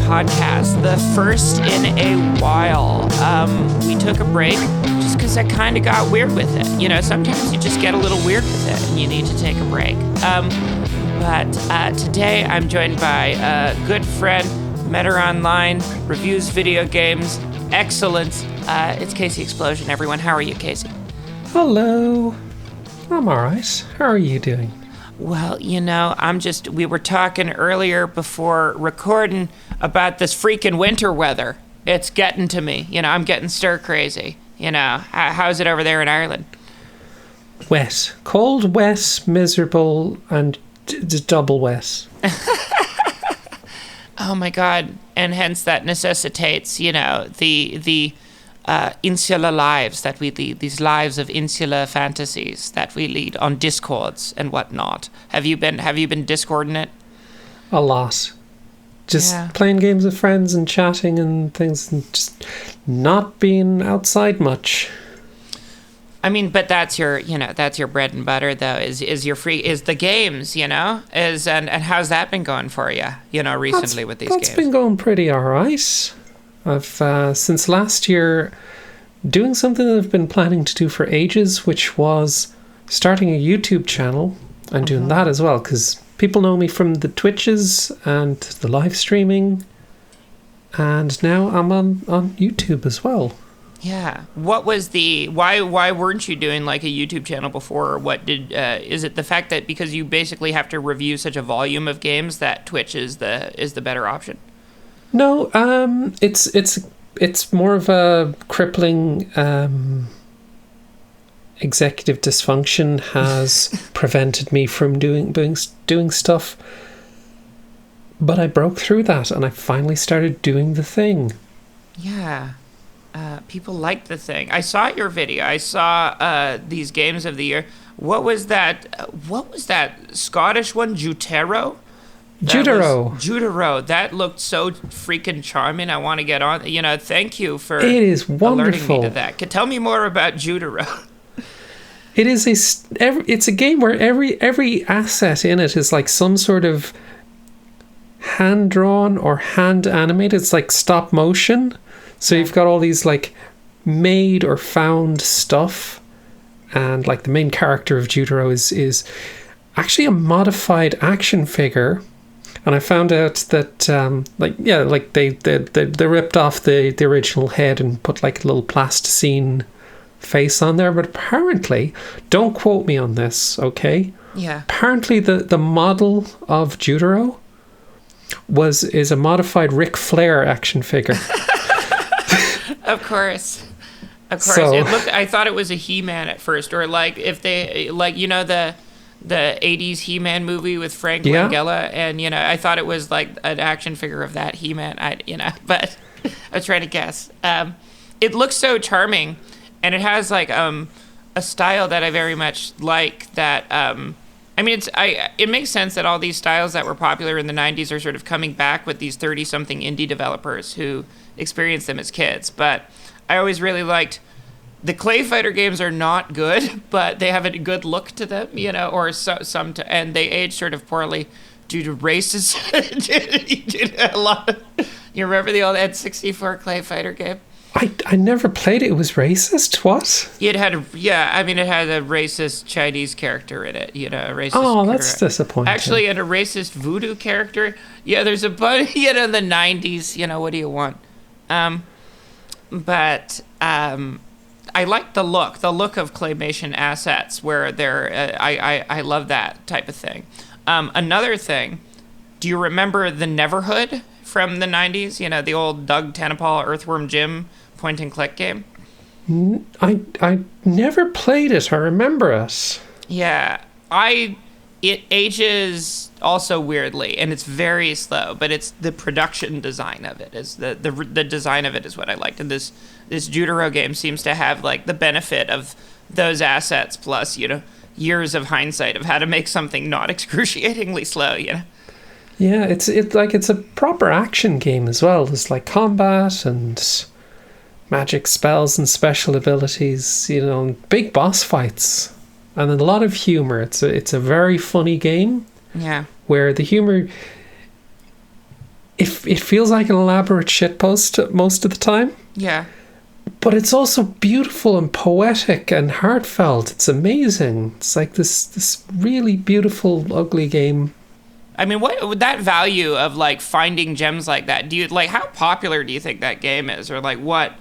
podcast, the first in a while. We took a break just because I kind of got weird with it. You know, sometimes you just get a little weird with it and you need to take a break. But today I'm joined by a good friend, met her online, reviews video games, excellent. It's Casey Explosion, everyone. How are you, Casey? Hello. I'm all right. How are you doing? Well, you know, we were talking earlier before recording about this freaking winter weather. It's getting to me. You know, I'm getting stir crazy. You know, how's it over there in Ireland? Wet. Cold, wet, miserable, and double wet. Oh my God. And hence that necessitates, you know, the insular lives that we lead, these lives of insular fantasies that we lead on Discords and whatnot. Have you been Discording it? A lot. Just playing games with friends and chatting and things, and just not being outside much. I mean, but that's your bread and butter, though. Is the games, you know, and how's that been going for you? You know, recently with these games. That's been going pretty all right. I've since last year doing something that I've been planning to do for ages, which was starting a YouTube channel and doing that as well, because people know me from the Twitches and the live streaming, and now I'm on YouTube as well. Yeah. What was why weren't you doing like a YouTube channel before? Or what is it the fact that because you basically have to review such a volume of games that Twitch is the better option? No, it's more of a crippling executive dysfunction has prevented me from doing stuff. But I broke through that and I finally started doing the thing. Yeah. People liked the thing. I saw your video. I saw these games of the year. What was that Scottish one? Jutero? Jutero. That looked so freaking charming. I want to get on. You know, thank you for alerting me to that. Tell me more about Jutero. It's a game where every asset in it is like some sort of hand drawn or hand animated. It's like stop motion. So you've got all these like made or found stuff, and like the main character of Jutero is actually a modified action figure. And I found out that they ripped off the original head and put like a little plasticine face on there. But apparently, don't quote me on this, okay? Yeah. Apparently, the model of Jutero is a modified Ric Flair action figure. Of course. So, I thought it was a He-Man at first, or like if they you know the 80s He-Man movie with Frank Langella, and you know I thought it was like an action figure of that He-Man. But I was trying to guess. It looks so charming, and it has like a style that I very much like. That I mean, it makes sense that all these styles that were popular in the 90s are sort of coming back with these 30-something indie developers who experienced them as kids. But I always really liked the Clay Fighter games are not good, but they have a good look to them, you know, or and they age sort of poorly due to racist. due to a lot of, you remember the old N64 Clay Fighter game? I never played it. It was racist? What? It had a racist Chinese character in it, you know, a racist. Oh, that's disappointing. Actually, and a racist voodoo character. Yeah, there's a bunch, you know, the 90s, you know, what do you want? But I like the look of claymation assets where they're, I love that type of thing. Another thing, do you remember the Neverhood from the 90s? You know, the old Doug Tennapal Earthworm Jim point and click game? I never played it. I remember it. Yeah, it ages also weirdly, and it's very slow, but it's the production design of it is the design of it is what I liked. And this Jutero game seems to have like the benefit of those assets plus, you know, years of hindsight of how to make something not excruciatingly slow, you know. Yeah, it's a proper action game as well. There's like combat and magic spells and special abilities, you know, and big boss fights, and then a lot of humor. It's a very funny game. Yeah. Where the humor, it feels like an elaborate shitpost most of the time. Yeah. But it's also beautiful and poetic and heartfelt. It's amazing. It's like this really beautiful, ugly game. I mean, what would that value of like finding gems like that? Do you like how popular do you think that game is, or like what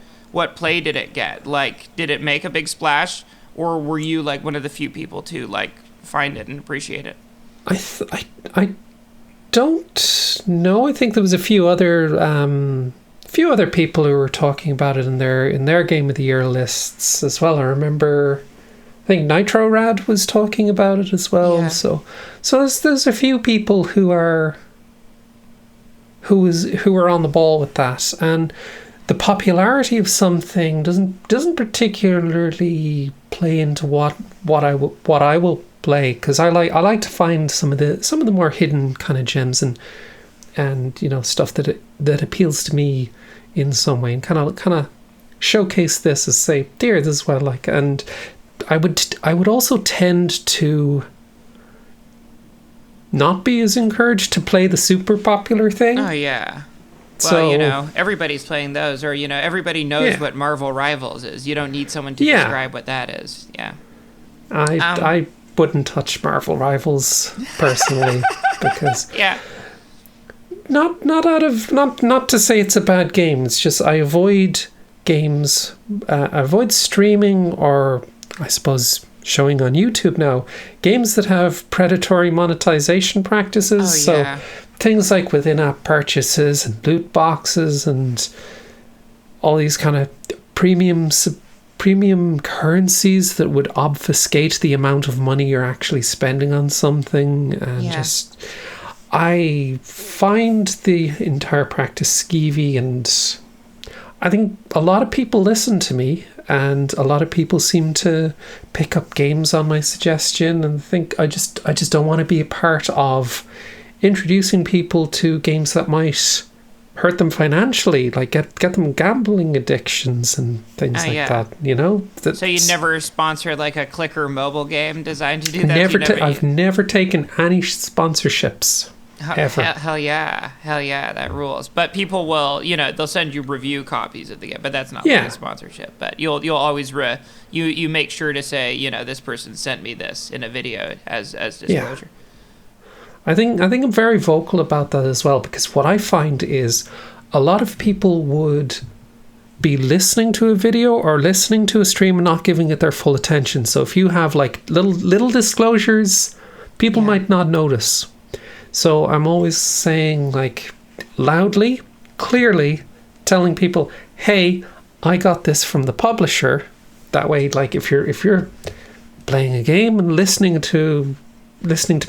play did it get? Like, did it make a big splash, or were you like one of the few people to like find it and appreciate it? I don't know. I think there was a few other people who were talking about it in their Game of the Year lists as well. I remember, I think Nitro Rad was talking about it as well. Yeah. So there's a few people who are on the ball with that, and the popularity of something doesn't particularly play into what I will play, because I like to find some of the more hidden kind of gems and you know, stuff that appeals to me in some way, and kind of showcase this as, say, dear, this is what I like. And I would also tend to not be as encouraged to play the super popular thing. Oh yeah. Well, you know, everybody's playing those, or, you know, everybody knows what Marvel Rivals is. You don't need someone to describe what that is. Yeah. I wouldn't touch Marvel Rivals personally because not to say it's a bad game. It's just I avoid games, avoid streaming, or I suppose showing on YouTube now, games that have predatory monetization practices. So things like with in-app purchases and loot boxes and all these kind of premium currencies that would obfuscate the amount of money you're actually spending on something, and just I find the entire practice skeevy, and I think a lot of people listen to me, and a lot of people seem to pick up games on my suggestion and think I just don't want to be a part of introducing people to games that might hurt them financially, like get them gambling addictions and things like that, you know. So you never sponsor like a clicker mobile game designed to do that? I've never taken any sponsorships. Ever. Hell yeah, that rules. But people will, you know, they'll send you review copies of the game, but that's not like a sponsorship. But you'll always you make sure to say, you know, this person sent me this in a video as disclosure. I think I'm very vocal about that as well, because what I find is a lot of people would be listening to a video or listening to a stream and not giving it their full attention. So if you have like little disclosures, people might not notice. So I'm always saying, like, loudly, clearly, telling people, hey, I got this from the publisher. That way, like, if you're playing a game and listening to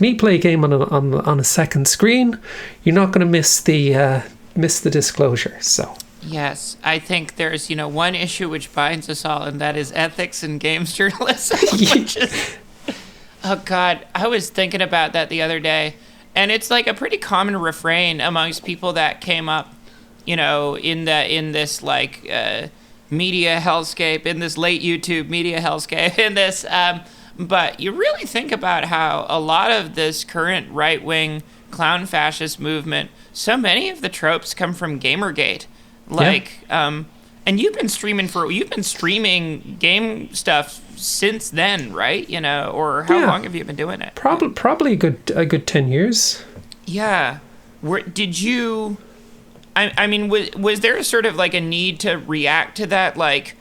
me play a game on a second screen, you're not going to miss the disclosure. So yes, I think there's, you know, one issue which binds us all, and that is ethics in games journalism. Which is, oh God, I was thinking about that the other day. And it's like a pretty common refrain amongst people that came up, you know, in this like media hellscape, in this late YouTube media hellscape, in this. But you really think about how a lot of this current right-wing clown fascist movement, so many of the tropes come from Gamergate, like, and you've been streaming game stuff since then, right? You know, or how long have you been doing it? Probably a good 10 years. Yeah. Did you? I mean, was there sort of like a need to react to that, like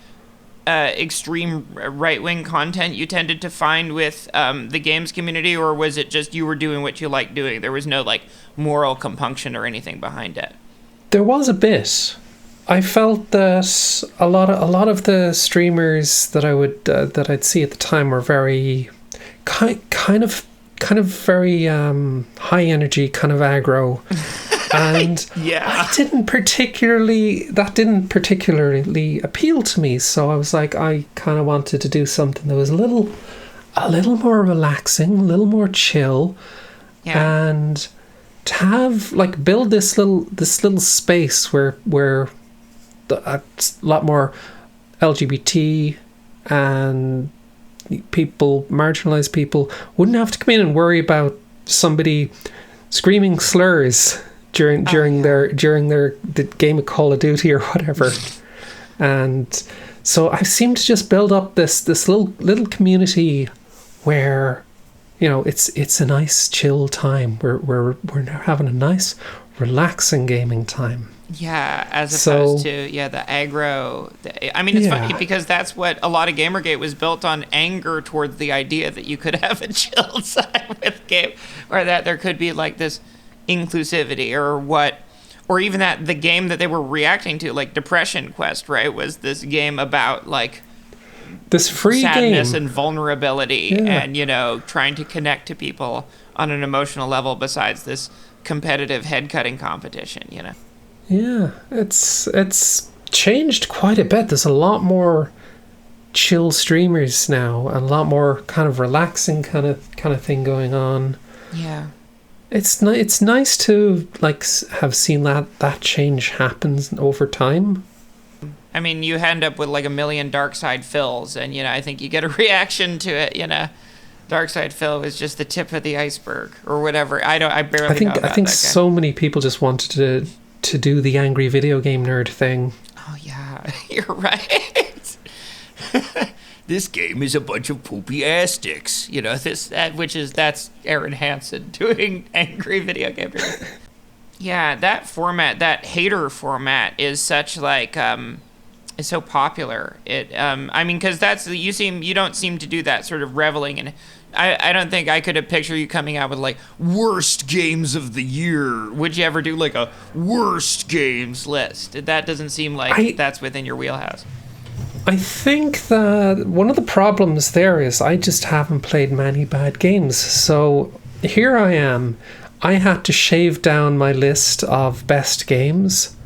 extreme right-wing content you tended to find with the games community, or was it just you were doing what you liked doing? There was no like moral compunction or anything behind it. There was a bit. I felt that a lot of the streamers that I'd see at the time were very kind of very high energy, kind of aggro, and that didn't particularly appeal to me. So I was like, I kind of wanted to do something that was a little more relaxing, a little more chill, and to have like build this little space where a lot more LGBT and marginalized people wouldn't have to come in and worry about somebody screaming slurs during the game of Call of Duty or whatever. And so I seem to just build up this little community where, you know, it's a nice chill time. We're having a nice relaxing gaming time. Yeah, as opposed to the aggro. I mean, it's funny because that's what a lot of Gamergate was built on, anger towards the idea that you could have a chill side with game, or that there could be like this inclusivity, or even that the game that they were reacting to, like Depression Quest, right, was this game about like this free sadness game and vulnerability, and, you know, trying to connect to people on an emotional level besides this competitive head-cutting competition, you know. Yeah, it's changed quite a bit. There's a lot more chill streamers now, a lot more kind of relaxing kind of thing going on. Yeah. It's nice to like have seen that change happens over time. I mean, you end up with like a million Dark Side Phils, and, you know, I think you get a reaction to it, you know. Dark Side Phil is just the tip of the iceberg or whatever. I barely know about I think that so many people just wanted to do the angry video game nerd thing. Oh yeah, you're right. This game is a bunch of poopy ass sticks. You know, that's Aaron Hansen doing angry video game nerd. Yeah, that format, that hater format, is such like is so popular. It I mean, because you don't seem to do that sort of reveling, and I don't think I could have pictured you coming out with like worst games of the year. Would you ever do like a worst games list? That doesn't seem like that's within your wheelhouse. I think that one of the problems there is I just haven't played many bad games. So here I am. I had to shave down my list of best games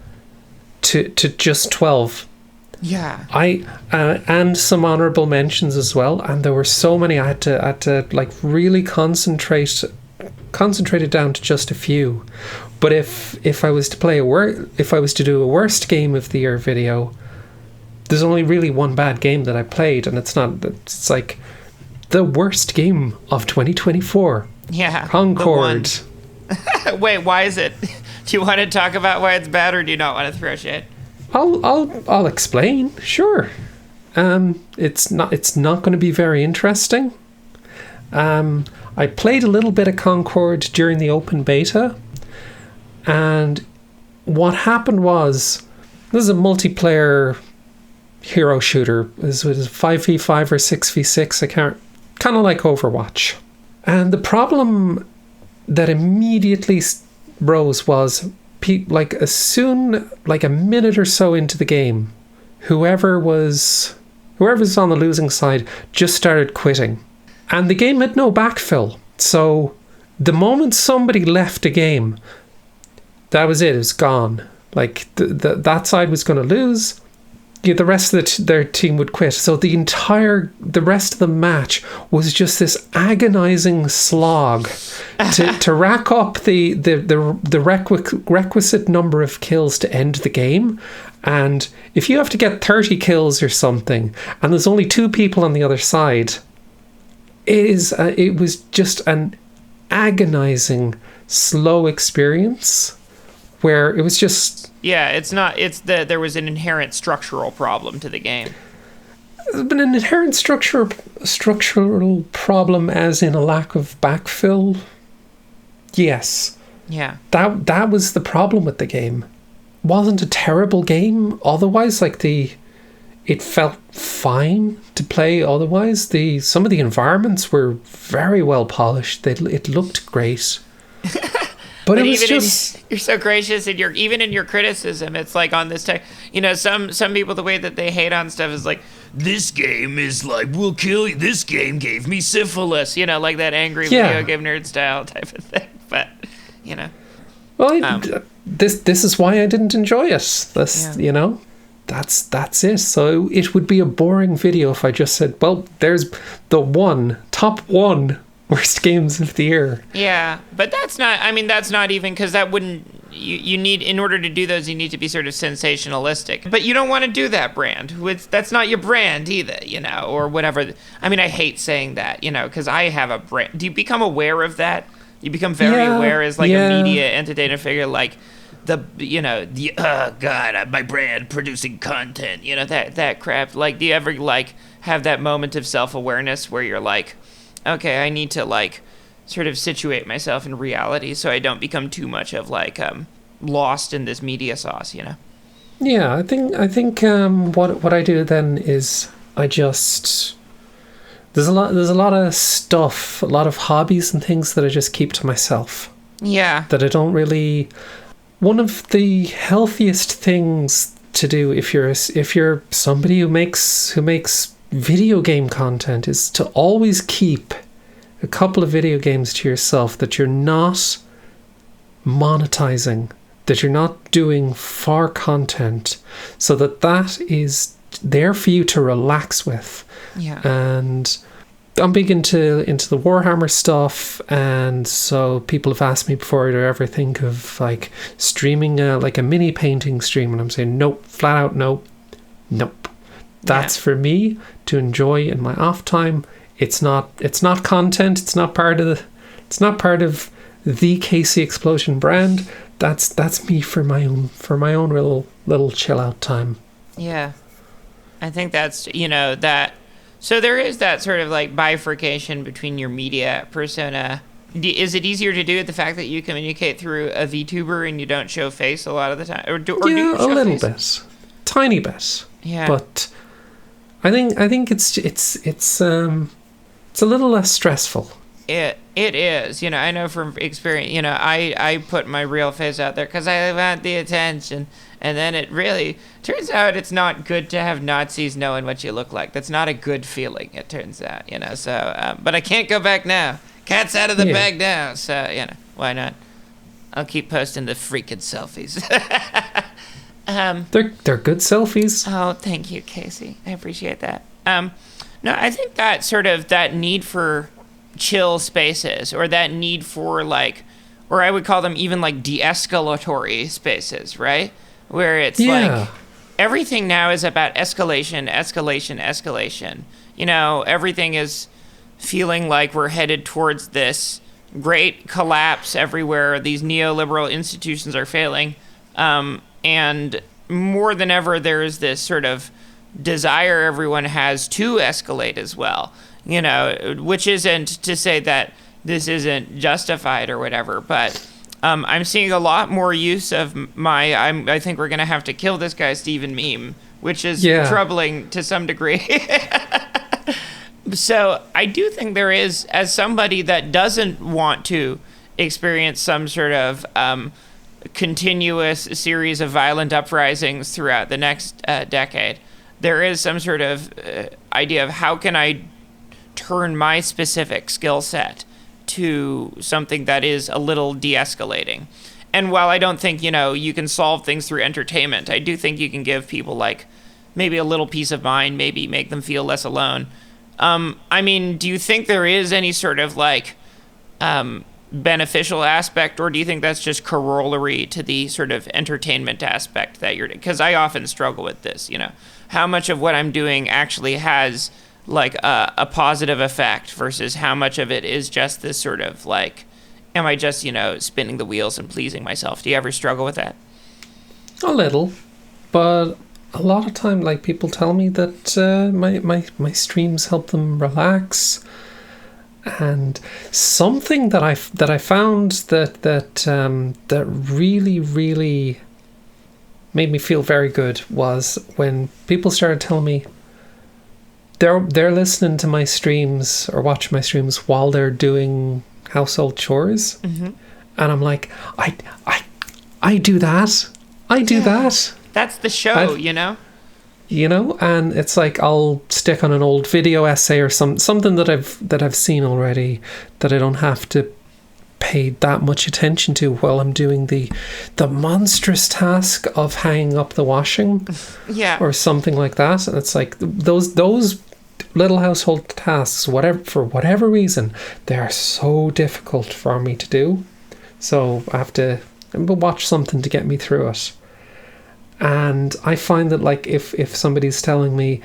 to just 12. Yeah. And some honorable mentions as well, and there were so many I had to like really concentrate it down to just a few. But if I was to do a worst game of the year video, there's only really one bad game that I played, and it's like the worst game of 2024. Yeah. Concord. Wait, why is it? Do you want to talk about why it's bad, or do you not want to throw shade? I'll explain. Sure. It's not going to be very interesting. I played a little bit of Concord during the open beta, and what happened was, this is a multiplayer hero shooter. This was 5v5 or 6v6. I can't, kind of like Overwatch. And the problem that immediately rose was, like as soon, like a minute or so into the game, whoever was on the losing side just started quitting, and the game had no backfill. So the moment somebody left the game, that was it. It was gone. Like that side was going to lose. Yeah, the rest of their team would quit. So the rest of the match was just this agonizing slog to rack up the requisite number of kills to end the game. And if you have to get 30 kills or something, and there's only 2 people on the other side, it was just an agonizing, slow experience where it was just... Yeah, there was an inherent structural problem to the game. But an inherent structural problem as in a lack of backfill. Yes. Yeah. That was the problem with the game. Wasn't a terrible game otherwise, like it felt fine to play otherwise. Some of the environments were very well polished. It looked great. But it was just... You're so gracious in your criticism. It's like on this tech, you know, some people, the way that they hate on stuff is like, this game is like, we'll kill you. This game gave me syphilis, you know, like that angry video game nerd style type of thing. But, you know. Well, this is why I didn't enjoy it. You know, that's it. So it would be a boring video if I just said, well, there's the top one worst games of the year. Yeah, but that's not even, because that wouldn't, you need, in order to do those, you need to be sort of sensationalistic. But you don't want to do that, brand. That's not your brand either, you know, or whatever. I mean, I hate saying that, you know, because I have a brand. Do you become aware of that You become very aware as like a media entertainer figure, like my brand producing content, that crap. Like, do you ever like have that moment of self-awareness where you're like, okay, I need to like sort of situate myself in reality so I don't become too much of like lost in this media sauce, Yeah, I think what I do then is I just there's a lot of stuff, a lot of hobbies and things that I just keep to myself. Yeah. That I don't really. One of the healthiest things to do if you're somebody who makes video game content is to always keep a couple of video games to yourself that you're not monetizing, that you're not doing for content, so that is there for you to relax with. Yeah. And I'm big into the Warhammer stuff, and so people have asked me before, do I ever think of like streaming a mini painting stream? And I'm saying nope, flat out nope. That's for me to enjoy in my off time. It's not content. It's not part of the Casey Explosion brand. That's me for my own little chill out time. Yeah, I think that's that. So there is that sort of like bifurcation between your media persona. Is it easier to do it the fact that you communicate through a VTuber and you don't show face a lot of the time, or do you show a little face? bit, tiny bit. Yeah, but I think it's a little less stressful. It is. I know from experience. I put my real face out there because I want the attention. And then it really turns out it's not good to have Nazis knowing what you look like. That's not a good feeling, it turns out, So, but I can't go back now. Cat's out of the bag now. So, why not? I'll keep posting the freaking selfies. They're good selfies. Oh, thank you, Casey. I appreciate that. No, I think that sort of that need for chill spaces, or that need for like, or I would call them even like de-escalatory spaces, right? Where it's like everything now is about escalation. Everything is feeling like we're headed towards this great collapse everywhere. These neoliberal institutions are failing. And more than ever, there is this sort of desire everyone has to escalate as well, which isn't to say that this isn't justified or whatever, but I'm seeing a lot more use of I think we're going to have to kill this guy Steven meme, which is troubling to some degree. So I do think there is, as somebody that doesn't want to experience some sort of continuous series of violent uprisings throughout the next decade, there is some sort of idea of how can I turn my specific skill set to something that is a little de-escalating. And while I don't think, you can solve things through entertainment, I do think you can give people like maybe a little peace of mind, maybe make them feel less alone. Do you think there is any sort of like beneficial aspect, or do you think that's just corollary to the sort of entertainment aspect that because I often struggle with this, how much of what I'm doing actually has like a positive effect versus how much of it is just this sort of like, am I just, spinning the wheels and pleasing myself? Do you ever struggle with that? A little, but a lot of time, like, people tell me that my streams help them relax. And something that I found that really, really made me feel very good was when people started telling me they're listening to my streams or watching my streams while they're doing household chores. Mm-hmm. And I'm like, I do that. I do that. That's the show, and it's like I'll stick on an old video essay or something that I've seen already that I don't have to pay that much attention to while I'm doing the monstrous task of hanging up the washing, or something like that. And it's like those little household tasks, for whatever reason, they are so difficult for me to do. So I have to watch something to get me through it. And I find that, like, if somebody's telling me,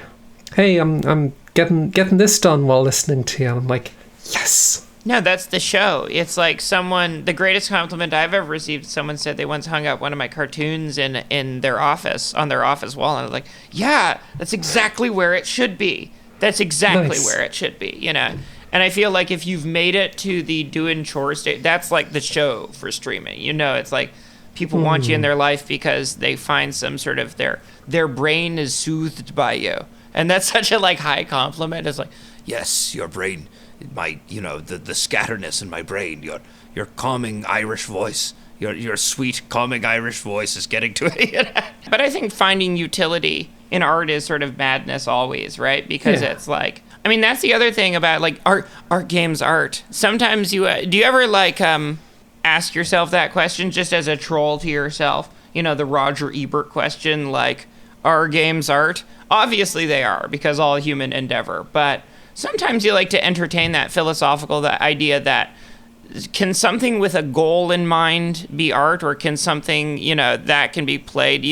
hey, I'm getting this done while listening to you, and I'm like, yes, No, that's the show. It's like the greatest compliment I've ever received, someone said they once hung up one of my cartoons in their office, on their office wall, and I was like, yeah, that's exactly where it should be. That's exactly where it should be, you know? And I feel like if you've made it to the doing chores state, that's like the show for streaming. You know, it's like people want you in their life because they find some sort of their brain is soothed by you. And that's such a like high compliment. It's like, yes, your brain, the scatterness in my brain, your calming Irish voice, your sweet calming Irish voice is getting to it. You know? But I think finding utility in art is sort of madness always, right? Because it's like, I mean, that's the other thing about like art games art. Sometimes do you ever like ask yourself that question just as a troll to yourself? You know, the Roger Ebert question, like, are games art? Obviously they are, because all human endeavor. But sometimes you like to entertain that philosophical that idea that can something with a goal in mind be art, or can something, that can be played,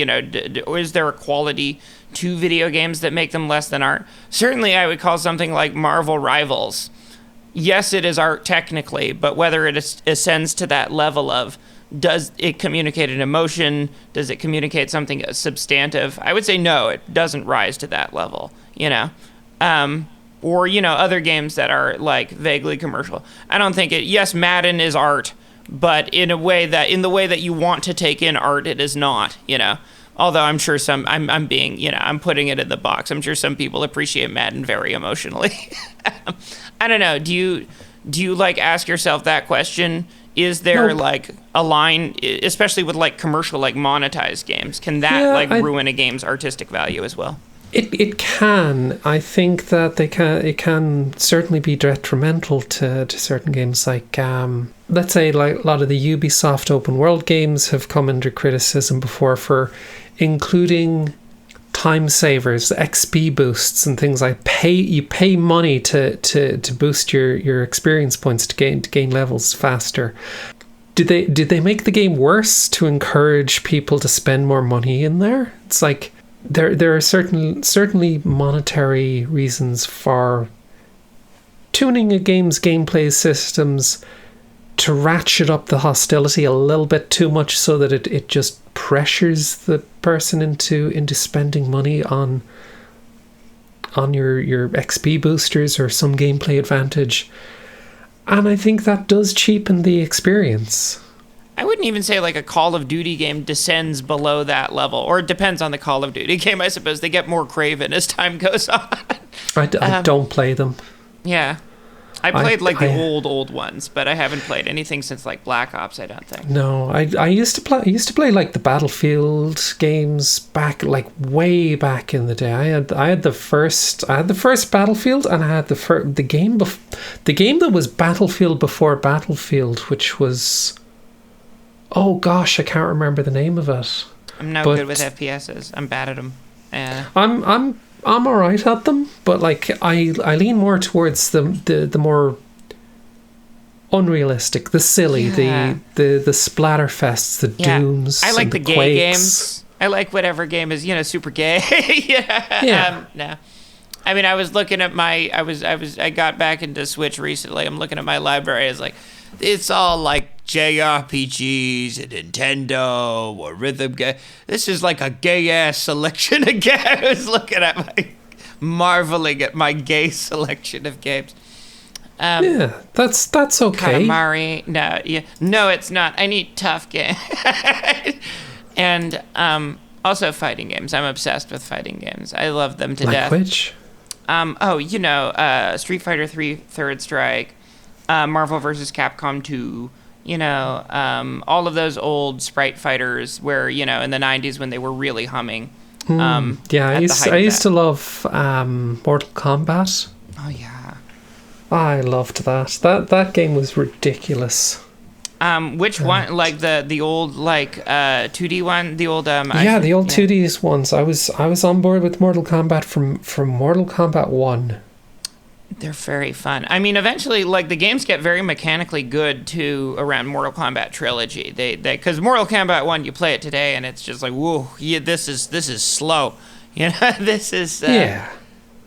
or is there a quality to video games that make them less than art? Certainly I would call something like Marvel Rivals. Yes, it is art technically, but whether it ascends to that level of, does it communicate an emotion? Does it communicate something substantive? I would say no, it doesn't rise to that level, or, other games that are like vaguely commercial. I don't think yes, Madden is art, but in the way that you want to take in art, it is not, Although I'm sure I'm being, I'm putting it in the box. I'm sure some people appreciate Madden very emotionally. I don't know. Do you like ask yourself that question? Is there like a line, especially with like commercial, like monetized games? Can that ruin a game's artistic value as well? It can. I think that it can certainly be detrimental to certain games. Like let's say like a lot of the Ubisoft open world games have come under criticism before for including time savers, XP boosts, and things like you pay money to boost your experience points to gain levels faster. Did they make the game worse to encourage people to spend more money in there? It's like there are certainly monetary reasons for tuning a game's gameplay systems to ratchet up the hostility a little bit too much, so that it just pressures the person into spending money on your XP boosters or some gameplay advantage. And I think that does cheapen the experience. I wouldn't even say like a Call of Duty game descends below that level, or it depends on the Call of Duty game. I suppose they get more craven as time goes on. I don't play them. Yeah. I played the old ones, but I haven't played anything since like Black Ops, I don't think. No, I used to play like the Battlefield games back, like way back in the day. I had the first Battlefield, and I had the game that was Battlefield before Battlefield, which was, oh gosh, I can't remember the name of it. I'm no good with FPSs. I'm bad at them. Yeah. I'm alright at them, but like I lean more towards the more unrealistic, the silly, the splatterfests, the dooms. I like the gay Quakes. Games. I like whatever game is super gay. Yeah. No. I mean, I was looking at I got back into Switch recently. I'm looking at my library. It's like, it's all like JRPGs and Nintendo or rhythm game. This is like a gay ass selection of games. I was looking at marveling at my gay selection of games. Yeah, that's okay. Katamari. No, it's not. I need tough games. And also fighting games. I'm obsessed with fighting games. I love them to death. Like which? Street Fighter 3 Third Strike, Marvel vs. Capcom 2, all of those old sprite fighters where, in the 90s when they were really humming. I used to love Mortal Kombat. Oh, yeah. I loved that. That game was ridiculous. Which one? Like the old 2D one? The old the old 2D ones. I was on board with Mortal Kombat from Mortal Kombat 1. They're very fun. I mean, eventually, like, the games get very mechanically good too around Mortal Kombat Trilogy. They because Mortal Kombat 1, you play it today and it's just like, whoa, yeah, this is slow. This is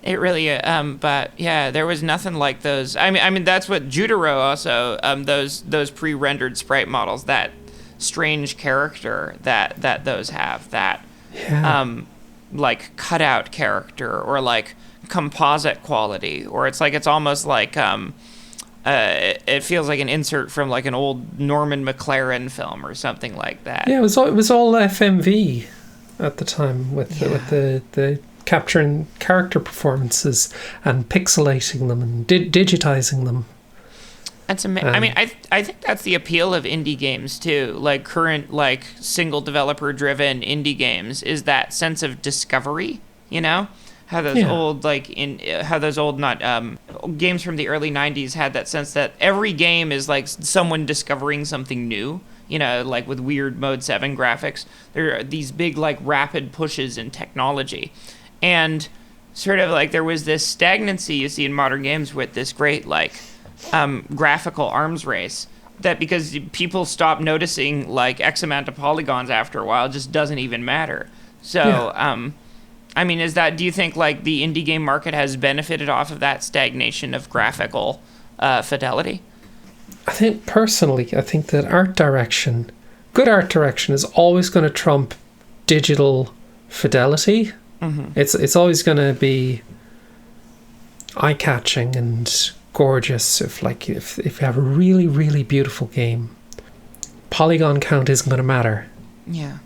It really, but yeah, there was nothing like those. I mean, that's what Jutaro also, those pre-rendered sprite models, that strange character that those have, that, like cutout character, or like composite quality, or it's almost like, it feels like an insert from like an old Norman McLaren film or something like that. Yeah, it was all FMV at the time with the capturing character performances and pixelating them and digitizing them. That's amazing. I mean, I think that's the appeal of indie games too. Like current, like single developer driven indie games, is that sense of discovery. You know, how those old games from the early '90s had that sense that every game is like someone discovering something new. You know, like with weird Mode 7 graphics, there are these big like rapid pushes in technology, and sort of like there was this stagnancy you see in modern games with this great like graphical arms race, that because people stop noticing like X amount of polygons after a while, it just doesn't even matter. So I mean, do you think like the indie game market has benefited off of that stagnation of graphical fidelity? I think personally, I think that good art direction is always going to trump digital fidelity. Mm-hmm. It's always going to be eye-catching and gorgeous. If you have a really, really beautiful game, polygon count isn't going to matter. Yeah.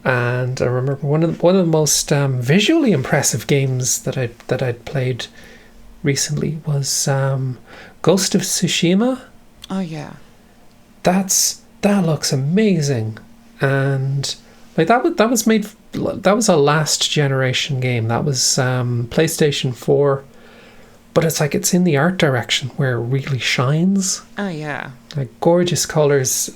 And I remember one of the most visually impressive games that I'd played recently was Ghost of Tsushima. Oh yeah. That looks amazing, and like that was a last generation game. That was PlayStation 4, but it's in the art direction where it really shines. Oh yeah. Like gorgeous colors.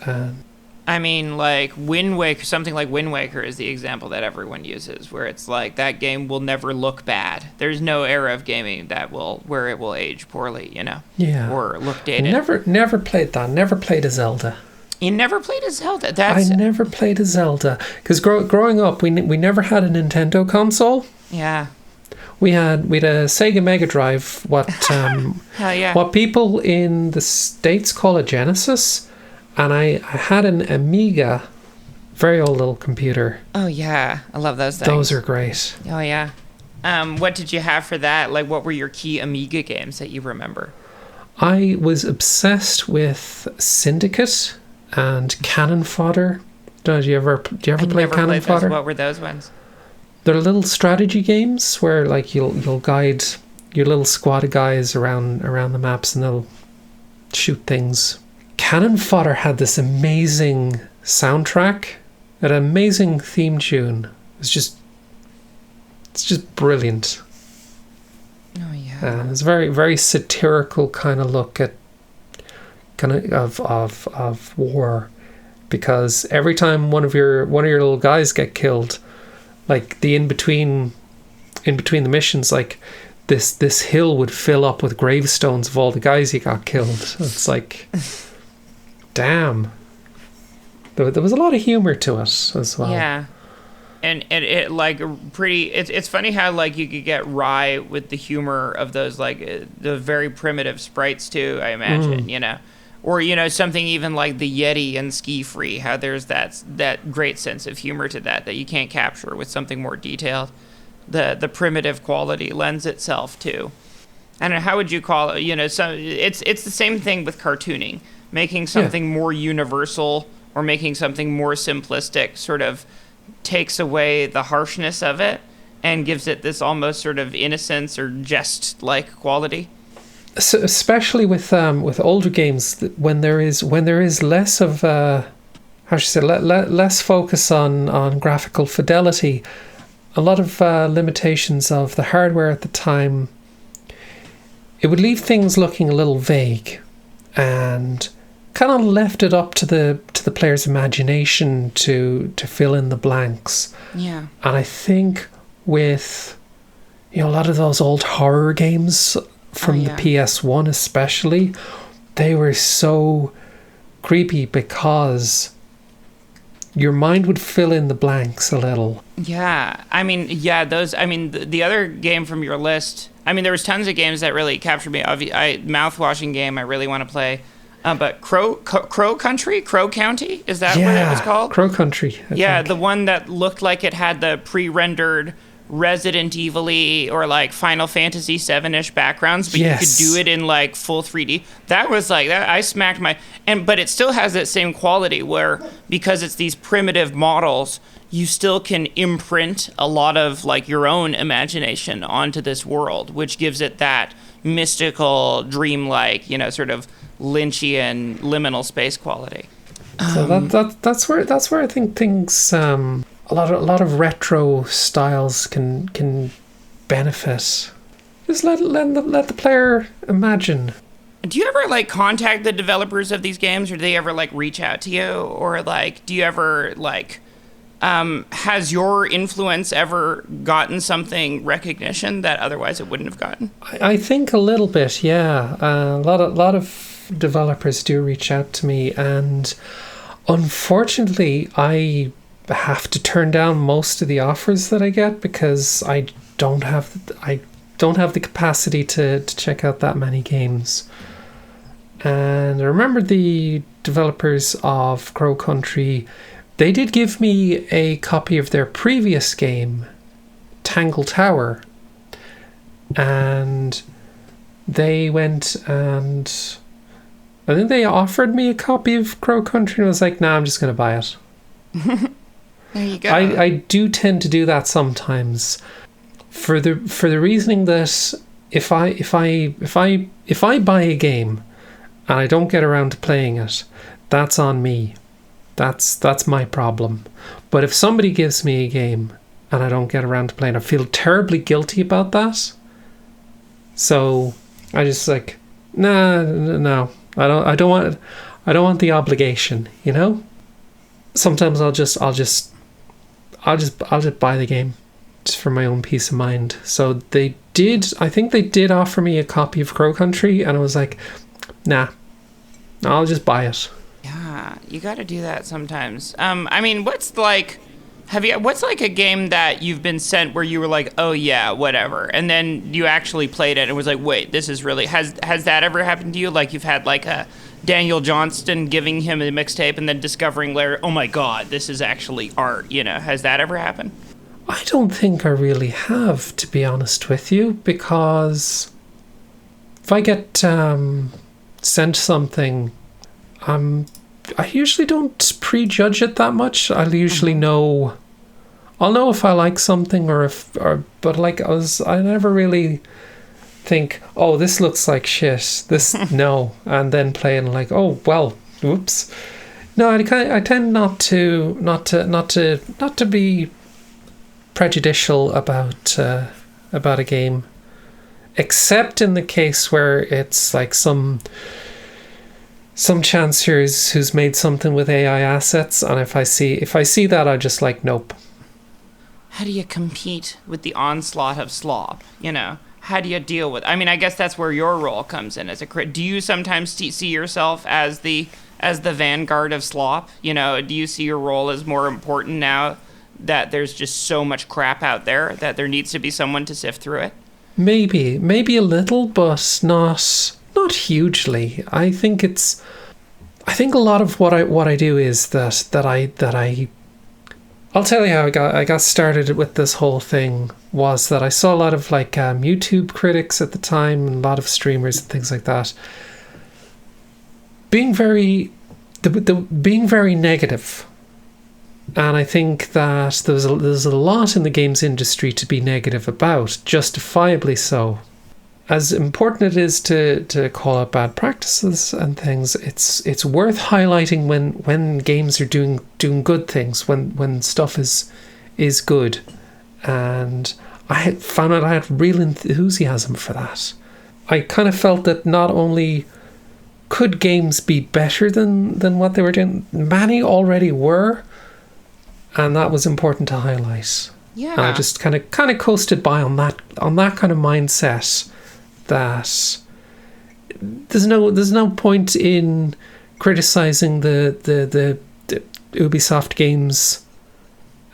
I mean, like Wind Waker, something like Wind Waker is the example that everyone uses, where it's like that game will never look bad. There's no era of gaming where it will age poorly, you know? Yeah. Or look dated. Never played that. Never played a Zelda. You never played a Zelda? I never played a Zelda. Because growing up, we never had a Nintendo console. Yeah. We had a Sega Mega Drive, Hell yeah. what people in the States call a Genesis. And I had an Amiga, very old little computer. Oh yeah, I love those things. Those are great. Oh yeah. What did you have for that? Like, what were your key Amiga games that you remember? I was obsessed with Syndicate and Cannon Fodder. Do you ever play Cannon Fodder? What were those ones? They're little strategy games where like you'll guide your little squad of guys around the maps and they'll shoot things. Cannon Fodder had this amazing soundtrack, an amazing theme tune. It's just brilliant. Oh yeah. It's a very, very satirical kind of look at of war, because every time one of your little guys get killed, like the in between the missions, like this hill would fill up with gravestones of all the guys you got killed. It's like. Damn. There was a lot of humor to it as well. Yeah. And it like pretty it's funny how like you could get wry with the humor of those like the very primitive sprites too, I imagine, you know. Or, you know, something even like the Yeti and Ski Free, how there's that great sense of humor to that you can't capture with something more detailed. The primitive quality lends itself to. I don't know, how would you call it? You know, so it's the same thing with cartooning. Making something more universal or making something more simplistic sort of takes away the harshness of it and gives it this almost sort of innocence or jest-like quality. So especially with older games, when there is less of less focus on graphical fidelity, a lot of limitations of the hardware at the time, it would leave things looking a little vague and kind of left it up to the player's imagination to fill in the blanks. Yeah. And I think with a lot of those old horror games from the PS1 especially, they were so creepy because your mind would fill in the blanks a little Yeah, I mean, yeah, those. I mean, the other game from your list. I mean, there was tons of games that really captured me. Mouth-washing game I really want to play. But Crow County, is that what it was called? Crow Country. Yeah, think. the one that looked like it had the pre-rendered Resident Evil-y or like Final Fantasy 7-ish backgrounds, but you could do it in like full 3D. That was like that. I smacked but it still has that same quality where, because it's these primitive models, you still can imprint a lot of like your own imagination onto this world, which gives it that mystical, dreamlike, sort of Lynchian liminal space quality. So that's where I think things a lot of retro styles can benefit. Just let the player imagine. Do you ever like contact the developers of these games, or do they ever like reach out to you, or like do you ever like has your influence ever gotten something recognition that otherwise it wouldn't have gotten? I think a little bit, yeah. A lot of developers do reach out to me, and unfortunately, I have to turn down most of the offers that I get because I don't have the capacity to check out that many games. And I remember the developers of Crow Country. They did give me a copy of their previous game, Tangle Tower, and they went and I think they offered me a copy of Crow Country, and I was like, nah, I'm just going to buy it. There you go. I do tend to do that sometimes, for the reasoning that if I buy a game and I don't get around to playing it, that's on me. That's my problem. But if somebody gives me a game and I don't get around to playing, I feel terribly guilty about that. So I just like, no, I don't want the obligation, Sometimes I'll just buy the game just for my own peace of mind. So I think they did offer me a copy of Crow Country, and I was like, nah, I'll just buy it. Yeah, you got to do that sometimes. I mean, what's like a game that you've been sent where you were like, oh yeah, whatever, and then you actually played it and was like, wait, this is really, has that ever happened to you? Like you've had like a Daniel Johnston giving him a mixtape and then discovering later, oh my god, this is actually art, has that ever happened? I don't think I really have, to be honest with you, because if I get sent something, I usually don't prejudge it that much. I'll usually know if I like something but like I never really think, oh, this looks like shit. No, and then play and like, oh well, whoops. No, I tend not to be prejudicial about a game, except in the case where it's like some chancier who's made something with AI assets, and if I see that, I just like, nope. How do you compete with the onslaught of slop? How do you deal with? I mean, I guess that's where your role comes in as a crit. Do you sometimes see yourself as the vanguard of slop? Do you see your role as more important now that there's just so much crap out there that there needs to be someone to sift through it? Maybe a little, but not hugely. I think a lot of what I do is that I'll tell you how I got started with this whole thing was that I saw a lot of like YouTube critics at the time and a lot of streamers and things like that being very negative. And I think that there's a lot in the games industry to be negative about, justifiably so. As important it is to call out bad practices and things, it's worth highlighting when games are doing good things, when stuff is good. And I found out I had real enthusiasm for that. I kind of felt that not only could games be better than what they were doing, many already were, and that was important to highlight. Yeah. And I just kind of coasted by on that kind of mindset. That there's no point in criticizing the Ubisoft games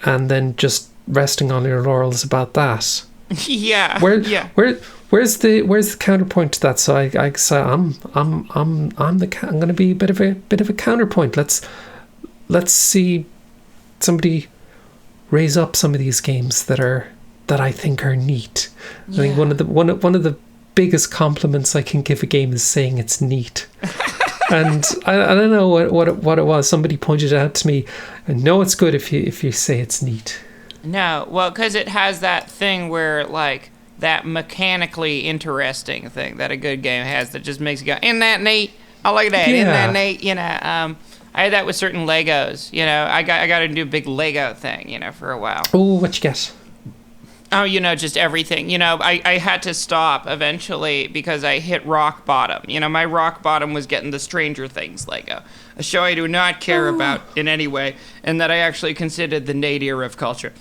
and then just resting on your laurels about that. Yeah. Where's the counterpoint to that? So I'm going to be a bit of a counterpoint. Let's see somebody raise up some of these games that I think are neat. Yeah. I think one of the biggest compliments I can give a game is saying it's neat. And I don't know what it was. Somebody pointed out to me, I know it's good if you say it's neat. No, well, because it has that thing where, like, that mechanically interesting thing that a good game has that just makes you go, isn't that neat? I like that. Yeah. Isn't that neat? You know, I had that with certain Legos. You know, I got to do a big Lego thing, you know, for a while. Oh, what you get? Oh, you know, just everything. You know, I had to stop eventually because I hit rock bottom. You know, my rock bottom was getting the Stranger Things Lego, a show I do not care about in any way, and that I actually considered the nadir of culture.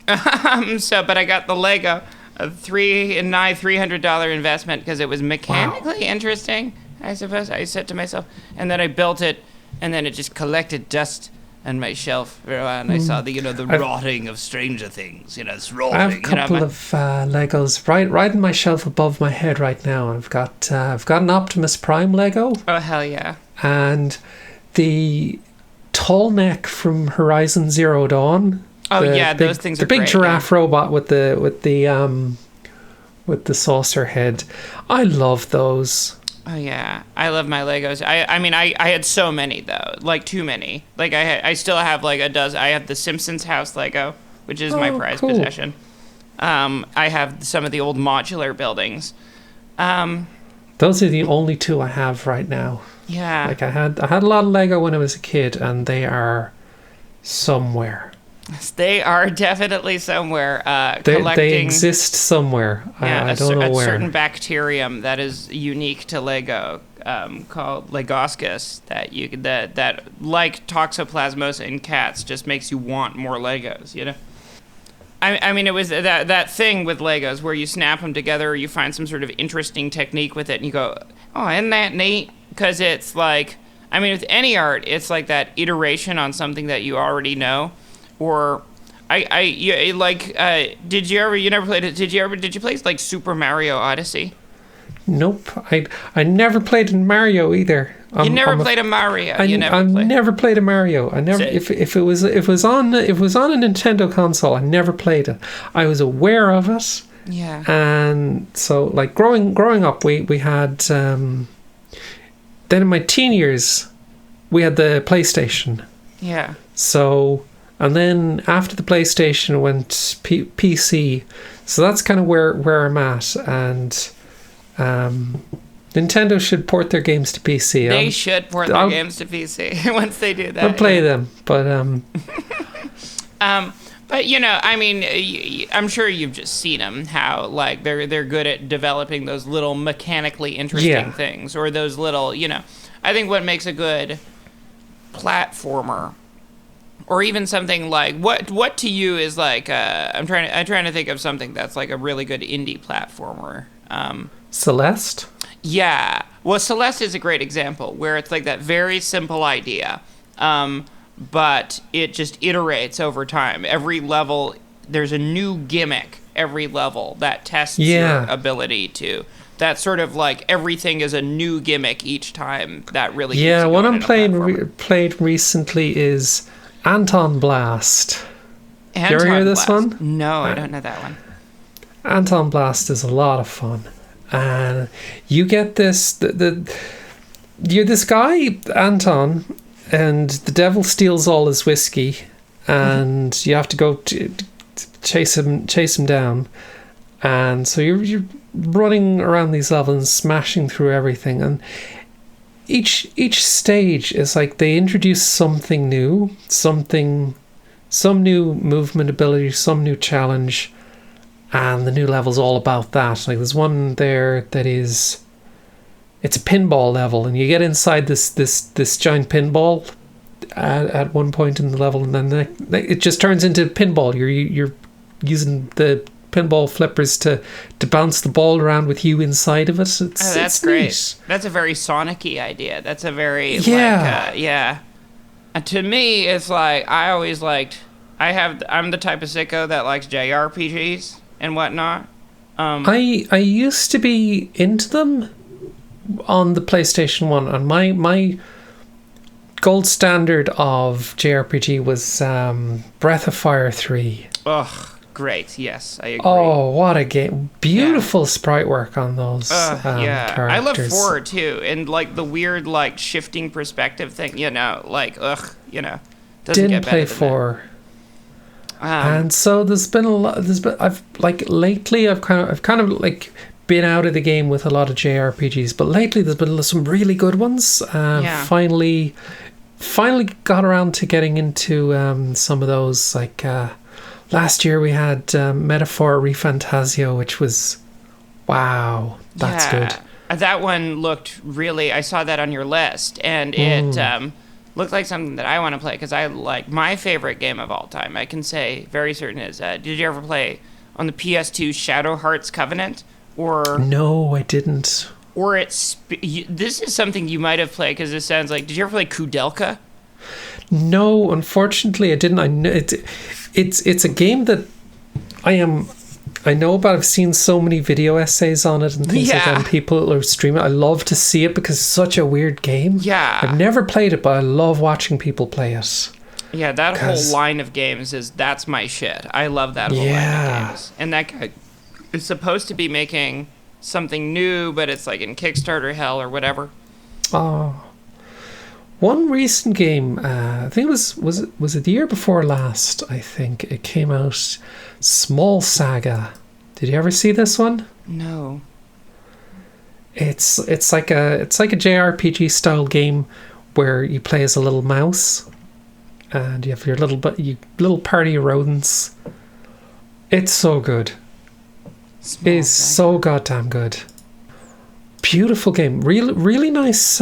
But I got the Lego, a nigh $300 investment because it was mechanically interesting, I suppose. I said to myself, and then I built it, and then it just collected dust on my shelf for a while, and I saw the rotting of Stranger Things. You know, it's rotting. I have a couple of Legos right on my shelf above my head right now. I've got an Optimus Prime Lego. Oh hell yeah! And the tall neck from Horizon Zero Dawn. Oh yeah, those things are the big great, giraffe robot with the saucer head. I love those. Oh yeah, I love my Legos. I mean I had so many though, like too many. Like I still have like a dozen. I have the Simpsons house Lego, which is my prized possession. I have some of the old modular buildings. Those are the only two I have right now. Yeah. Like I had a lot of Lego when I was a kid, and they are somewhere. They are definitely somewhere. They exist somewhere. Yeah, I don't know where. A certain bacterium that is unique to Lego, called Legoscus, that like toxoplasmosis in cats, just makes you want more Legos. You know. I mean, it was that thing with Legos where you snap them together, or you find some sort of interesting technique with it, and you go, "Oh, isn't that neat?" Because it's like, I mean, with any art, it's like that iteration on something that you already know. Or, did you never played it? Did you play like Super Mario Odyssey? Nope, I never played in Mario either. You never played a Mario. Never played a Mario. I never. If it was on a Nintendo console, I never played it. I was aware of it. Yeah. And so, like growing up, we had. Then in my teen years, we had the PlayStation. Yeah. So. And then after the PlayStation went PC, so that's kind of where I'm at. And Nintendo should port their games to PC. They should port their games to PC once they do that. I'll play them, but but you know, I mean, I'm sure you've just seen them. How like they're good at developing those little mechanically interesting things, or those little, you know. I think what makes a good platformer. Or even something like what to you is like I'm trying to think of something that's like a really good indie platformer. Celeste? Yeah. Well, Celeste is a great example where it's like that very simple idea, but it just iterates over time. Every level, there's a new gimmick every level that tests your ability to. That sort of like everything is a new gimmick each time. That really yeah. What I'm played recently is Anton Blast. Did you ever hear this one? No, I don't know that one. Anton Blast is a lot of fun. And you get this... You're this guy, Anton, and the devil steals all his whiskey, and you have to go chase him down. And so you're running around these levels and smashing through everything. And each stage is like they introduce something new, some new movement ability, some new challenge, and the new level's all about that. Like there's one there that is, it's a pinball level, and you get inside this giant pinball at one point in the level, and then it just turns into pinball. You're using the pinball flippers to bounce the ball around with you inside of it. That's great. Neat. That's a very Sonic-y idea. That's a very And to me, it's like I I'm the type of sicko that likes JRPGs and whatnot. I used to be into them on the PlayStation 1, and my gold standard of JRPG was Breath of Fire 3. Ugh, great. Yes, I agree. Oh, what a game. Beautiful sprite work on those yeah. characters. I love 4 too, and like the weird like shifting perspective thing, like doesn't Didn't get play better than 4. that. And so there's been a lot. Lately I've kind of like been out of the game with a lot of JRPGs, but lately there's been some really good ones. Finally got around to getting into some of those. Like last year we had Metaphor Refantasio, which was that's good. That one looked really. I saw that on your list, and it looked like something that I want to play because I like my favorite game of all time. I can say very certain is. Did you ever play on the PS2 Shadow Hearts Covenant? Or no, I didn't. Or this is something you might have played because it sounds like. Did you ever play Kudelka? No, unfortunately, I didn't. I know it's a game that I know about. I've seen so many video essays on it and things like that, and people are streaming it. I love to see it because it's such a weird game. Yeah. I've never played it, but I love watching people play it. Yeah, that whole line of games that's my shit. I love that whole line of games. And that guy is supposed to be making something new, but it's like in Kickstarter hell or whatever. Oh. One recent game, I think it was it the year before last, I think it came out, Small Saga. Did you ever see this one? No. It's like a JRPG style game where you play as a little mouse and you have your little party of rodents. It's so good. It is so goddamn good. Beautiful game. Really nice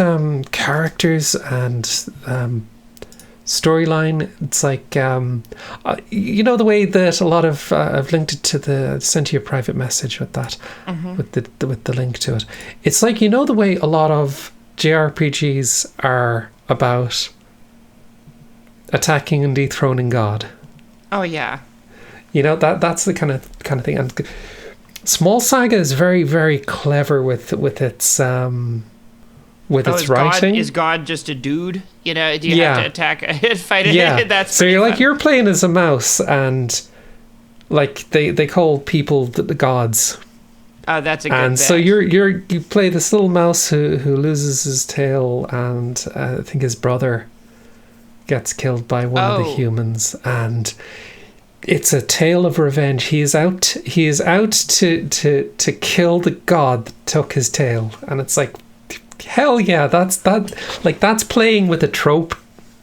characters and storyline. It's like the way that a lot of I've linked it to sent you a private message with that, with the link to it. It's like the way a lot of JRPGs are about attacking and dethroning God. Oh yeah. That's the kind of thing. And Small Saga is very, very clever with its writing. Is God just a dude? Do you have to attack and fight it? Yeah. That's so you're playing as a mouse, and like they call people the gods. Oh, that's a good And bet. so you play this little mouse who loses his tail, and I think his brother gets killed by one of the humans, and it's a tale of revenge. He is out to kill the god that took his tail, and it's like, hell yeah, that's playing with a trope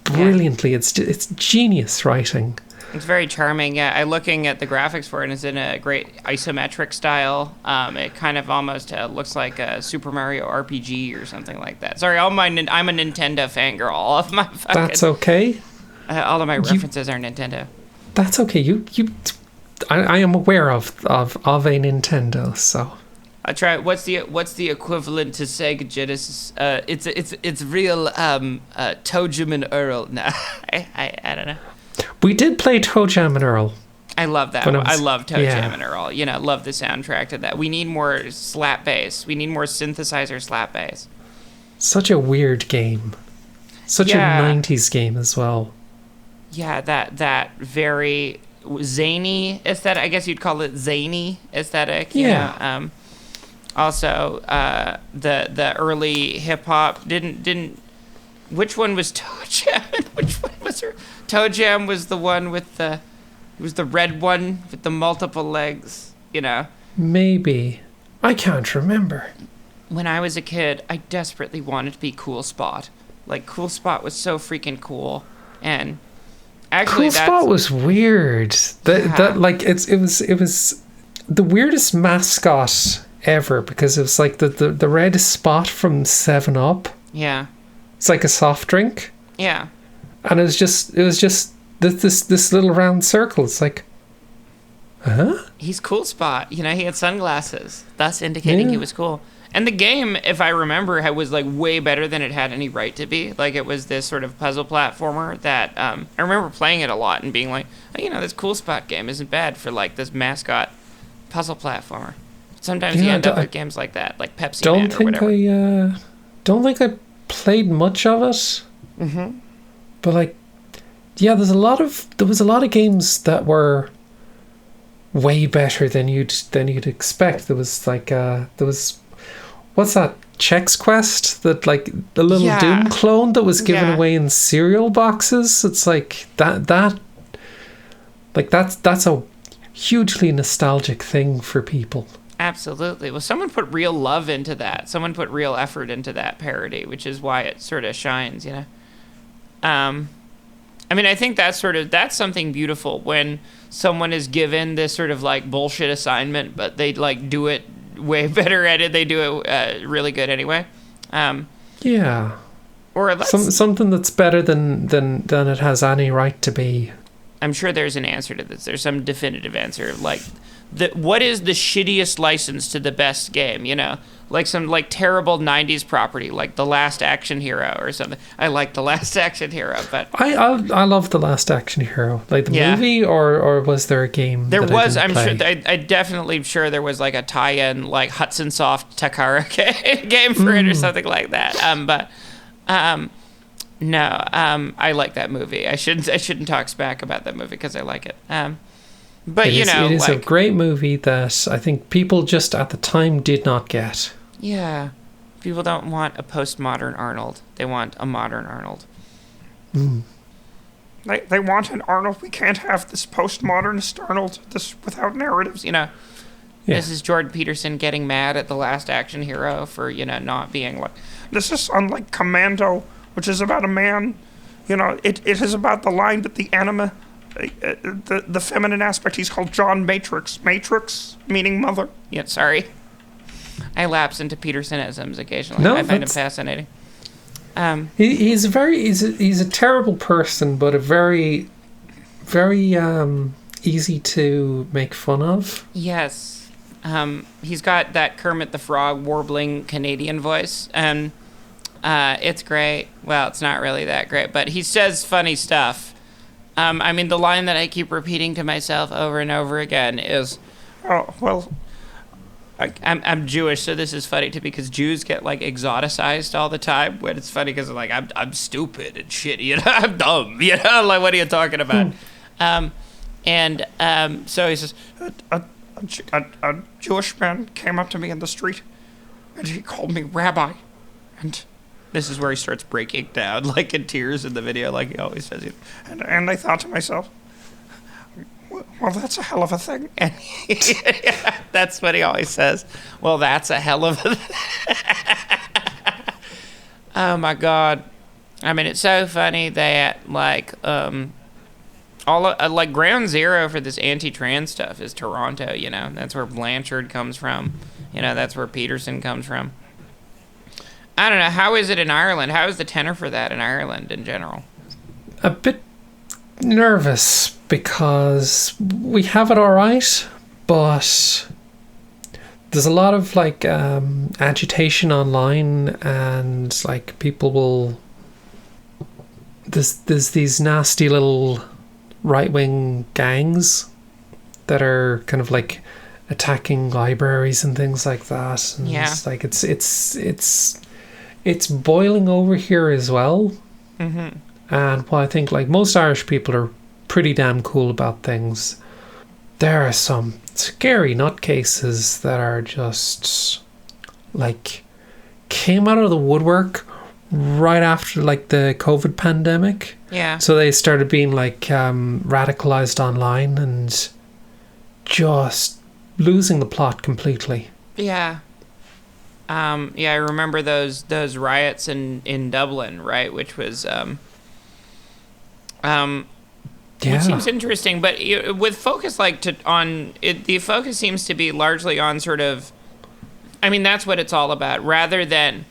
brilliantly. It's genius writing. It's very charming. Yeah, I'm looking at the graphics for it, and it's in a great isometric style. It kind of almost looks like a Super Mario RPG or something like that. Sorry, I'm a Nintendo fangirl. All of my That's okay. All of my references are Nintendo. That's okay. I am aware of a Nintendo, so. I try. What's the equivalent to Sega Genesis? It's real Toe Jam and Earl. No, I don't know. We did play Toe Jam and Earl. I love that. I love Toe Jam and Earl. Love the soundtrack to that. We need more slap bass. We need more synthesizer slap bass. Such a weird game. Such a 90s game as well. Yeah, that very zany aesthetic. I guess you'd call it zany aesthetic. Also, the early hip hop didn't. Which one was Toe Jam? Which one was her? Toe Jam was the one with the red one with the multiple legs. Maybe. I can't remember. When I was a kid, I desperately wanted to be Cool Spot. Like, Cool Spot was so freaking cool, and actually, Cool Spot was weird. It was the weirdest mascot ever, because it was like the red spot from 7-Up. Yeah. It's like a soft drink. Yeah. And it was just this little round circle. It's like, He's Cool Spot. You know, he had sunglasses, thus indicating he was cool. And the game, if I remember, was like way better than it had any right to be. Like, it was this sort of puzzle platformer that I remember playing it a lot and being like, oh, you know, this Cool Spot game isn't bad for like this mascot puzzle platformer. Sometimes you end up with games like that, like Pepsi Man or whatever. Don't think I played much of it. Mm-hmm. But like, yeah, there was a lot of games that were way better than you'd expect. There was like what's that, Chex Quest, that like the little Doom clone that was given away in cereal boxes. It's like that's a hugely nostalgic thing for people. Absolutely. Well, someone put real love into that. Someone put real effort into that parody, which is why it sort of shines, you know. I mean, I think that's something beautiful when someone is given this sort of like bullshit assignment, but they like do it way better at it. They do it really good anyway. Yeah. Or something that's better than it has any right to be. I'm sure there's an answer to this. There's some definitive answer. Like, what is the shittiest license to the best game? You know, like some like terrible '90s property, like The Last Action Hero or something. I like The Last Action Hero, but I love The Last Action Hero, like the movie, or was there a game? There was. I'm sure. I definitely sure there was like a tie-in, like Hudson Soft Takara game for it or something like that. No, I like that movie. I shouldn't talk smack about that movie because I like it. But it is a great movie that I think people just at the time did not get. Yeah, people don't want a postmodern Arnold. They want a modern Arnold. They want an Arnold. We can't have this postmodernist Arnold. This without narratives. You know, this is Jordan Peterson getting mad at The Last Action Hero for not being like. This is unlike Commando, which is about a man. You know, it is about the line that the anima. The feminine aspect, he's called John Matrix. Matrix, meaning mother. Yeah, sorry. I lapse into Petersonisms occasionally. No, I find him fascinating. He's a terrible person, but a very, very easy to make fun of. Yes. He's got that Kermit the Frog warbling Canadian voice, and it's great. Well, it's not really that great, but he says funny stuff. I mean, the line that I keep repeating to myself over and over again is, "Oh, well, I'm Jewish, so this is funny to me because Jews get like exoticized all the time. When it's funny because like I'm stupid and shit, I'm dumb, like what are you talking about?" So he says, a Jewish man came up to me in the street, and he called me rabbi, and. This is where he starts breaking down, like in tears in the video, like he always says. And I thought to myself, well, that's a hell of a thing. And that's what he always says. Well, that's a hell of a thing. Oh, my God. I mean, it's so funny that, like, like ground zero for this anti-trans stuff is Toronto, That's where Blanchard comes from. That's where Peterson comes from. I don't know. How is it in Ireland? How is the tenor for that in Ireland in general? A bit nervous because we have it all right, but there's a lot of like agitation online, and like people will. There's these nasty little right-wing gangs that are kind of like attacking libraries and things like that. And it's like it's boiling over here as well. Mm-hmm. And while I think like most Irish people are pretty damn cool about things, there are some scary nutcases that are just like came out of the woodwork right after like the COVID pandemic. Yeah. So they started being like radicalized online and just losing the plot completely. Yeah. I remember those riots in Dublin, right? Which was, which seems interesting, but with focus the focus seems to be largely on sort of, I mean, that's what it's all about. Rather than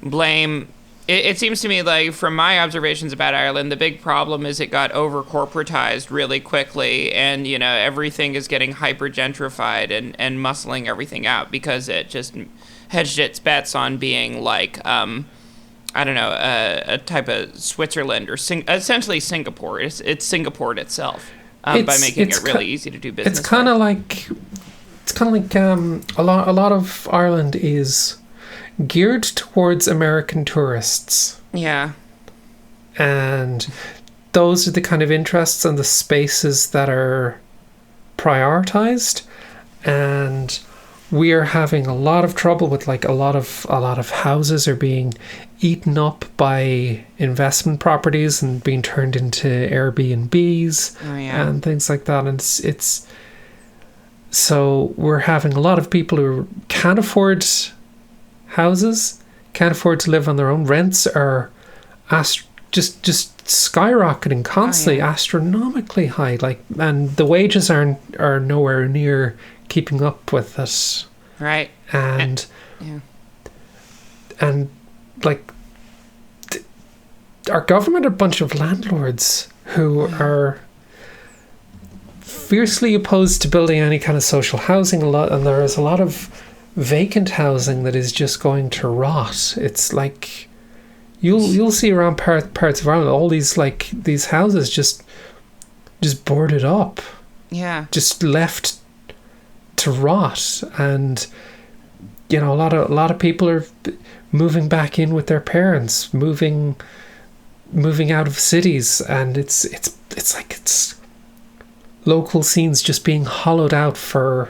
blame it seems to me like, from my observations about Ireland, the big problem is it got over corporatized really quickly, and everything is getting hyper gentrified and muscling everything out because it just hedged its bets on being like I don't know, a type of Switzerland or essentially Singapore. It's Singapore itself by making it really easy to do business. It's kind of like a lot of Ireland is geared towards American tourists. Yeah. And those are the kind of interests and the spaces that are prioritized. And we are having a lot of trouble with like a lot of houses are being eaten up by investment properties and being turned into Airbnbs and things like that. And it's so we're having a lot of people who can't afford houses, can't afford to live on their own. Rents are just skyrocketing constantly, astronomically high. Like, and the wages are nowhere near keeping up with it. Right. And like our government are a bunch of landlords who are fiercely opposed to building any kind of social housing and there is a lot of vacant housing that is just going to rot. It's like you'll see around parts of Ireland all these houses just boarded up. Yeah. Just left to rot, and a lot of people are moving back in with their parents, moving out of cities, and it's like local scenes just being hollowed out for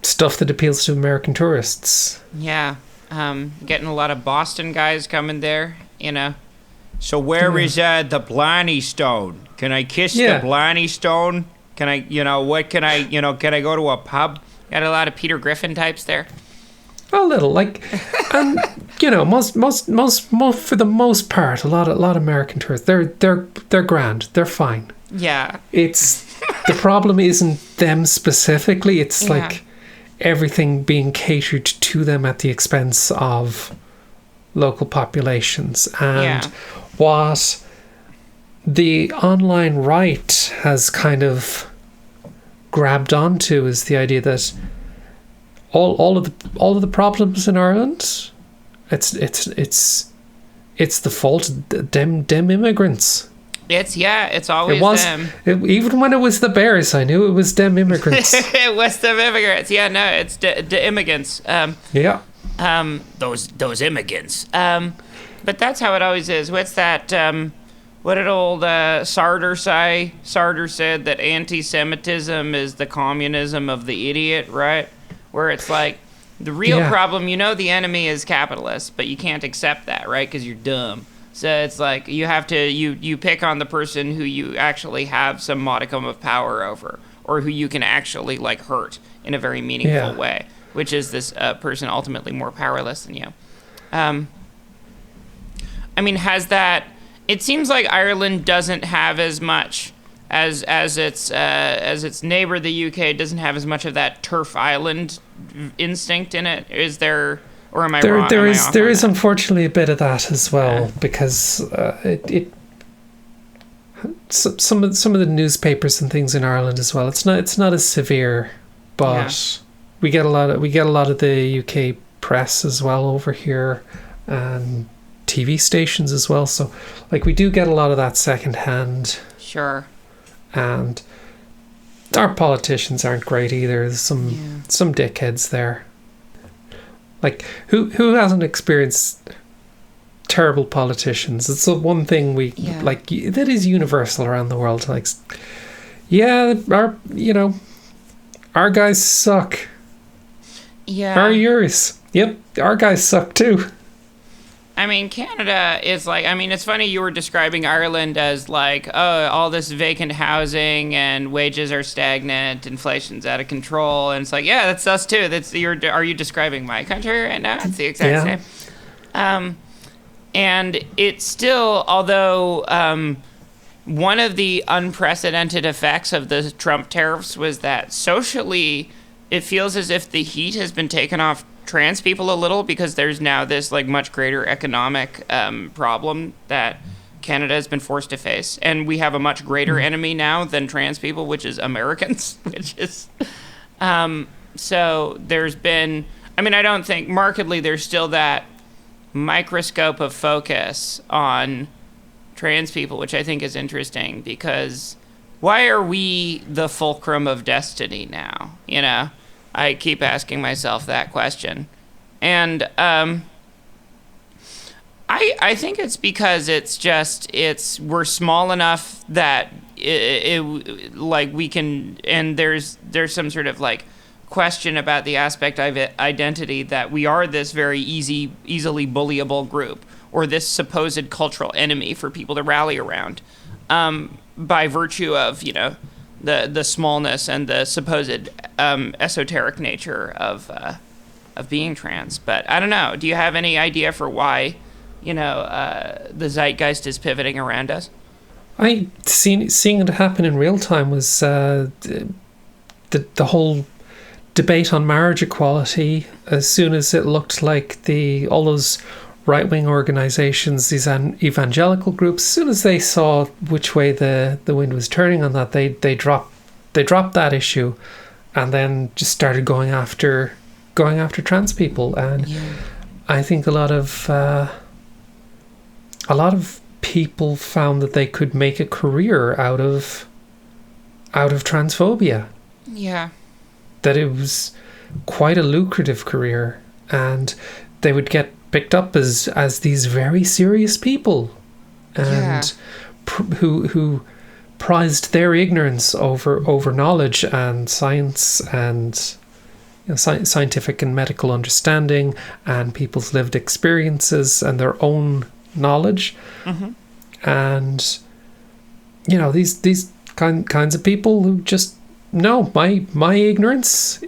stuff that appeals to American tourists. Yeah. Getting a lot of Boston guys coming there, So where is the Blarney Stone? Can I kiss the Blarney Stone? Can I, can I go to a pub? Got a lot of Peter Griffin types there. A little, like, and most for the most part, a lot of American tourists, they're grand, they're fine. Yeah. It's the problem isn't them specifically. It's like everything being catered to them at the expense of local populations, and what the online right has kind of grabbed onto is the idea that all of the problems in Ireland, it's the fault of them immigrants. It's always them. Even when it was the Bears, I knew it was them immigrants. It was them immigrants. Yeah, no, it's the immigrants. Those immigrants. But that's how it always is. What's that? What did old Sartre say? Sartre said that anti-Semitism is the communism of the idiot, right? Where it's like, the real problem, the enemy is capitalist, but you can't accept that, right? Because you're dumb. So it's like, you have to, you pick on the person who you actually have some modicum of power over, or who you can actually, like, hurt in a very meaningful way, which is this person ultimately more powerless than you. I mean, it seems like Ireland doesn't have as much as its neighbor, the UK, doesn't have as much of that turf island instinct in it. Is there, or am I wrong? There is unfortunately a bit of that as well, because some of the newspapers and things in Ireland as well. It's not as severe, but we get a lot of the UK press as well over here, and TV stations as well. So, like, we do get a lot of that secondhand. Sure. And our politicians aren't great either. There's some dickheads there. Like, who hasn't experienced terrible politicians? It's the one thing like that is universal around the world. Like, our guys suck. Yeah. Are yours? Yep, our guys suck too. I mean, Canada is like, it's funny you were describing Ireland as like, oh, all this vacant housing and wages are stagnant, inflation's out of control. And it's like, yeah, that's us too. Are you describing my country right now? It's the exact same. And it's still, although one of the unprecedented effects of the Trump tariffs was that socially it feels as if the heat has been taken off trans people a little, because there's now this like much greater economic problem that Canada has been forced to face, and we have a much greater enemy now than trans people, which is Americans, which is so there's been, I mean, I don't think markedly there's still that microscope of focus on trans people, which I think is interesting, because why are we the fulcrum of destiny now? You know, I keep asking myself that question. And I think it's because we're small enough that like we can, and there's some sort of like question about the aspect of identity that we are this very easily bullyable group, or this supposed cultural enemy for people to rally around, by virtue of, you know, the smallness and the supposed esoteric nature of being trans. But I don't know. Do you have any idea for why, you know, the zeitgeist is pivoting around us? Seeing it happen in real time was the whole debate on marriage equality. As soon as it looked like all those right-wing organizations, these evangelical groups, as soon as they saw which way the wind was turning on that, they dropped that issue, and then just started going after trans people. And I think a lot of people found that they could make a career out of transphobia. Yeah. That it was quite a lucrative career, and they would get picked up as these very serious people, and who prized their ignorance over knowledge and science, and, you know, scientific and medical understanding, and people's lived experiences and their own knowledge. And, you know, these kinds of people who just, no, my ignorance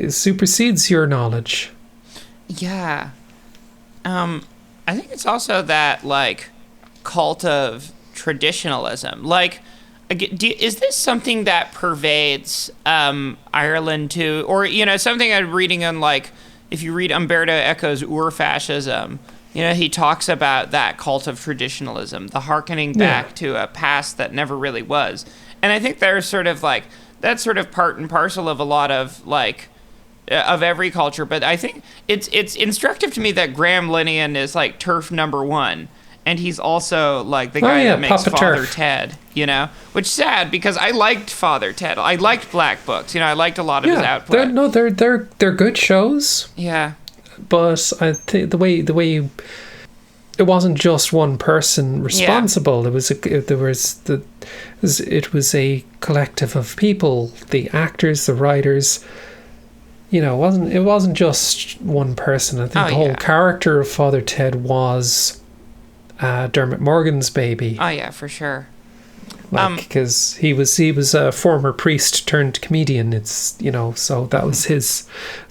supersedes your knowledge. Yeah. I think it's also that, like, cult of traditionalism. Like, is this something that pervades Ireland too? Or, you know, something I'm reading on, like, if you read Umberto Eco's Ur-Fascism, you know, he talks about that cult of traditionalism, the hearkening back to a past that never really was. And I think there's sort of, like, that's sort of part and parcel of a lot of, like, of every culture. But I think it's instructive to me that Graham Linehan is, like, TERF #1, and he's also, like, the guy that makes Papa Father Turf. Ted, you know, which is sad, because I liked Father Ted. I liked Black Books, you know, I liked a lot of his output. They're good shows. Yeah. But I think the way it wasn't just one person responsible. It was a collective of people, the actors, the writers. You know, it wasn't just one person. I think the whole character of Father Ted was Dermot Morgan's baby. Oh yeah, for sure. Because he was a former priest turned comedian. It's, you know, so that was it's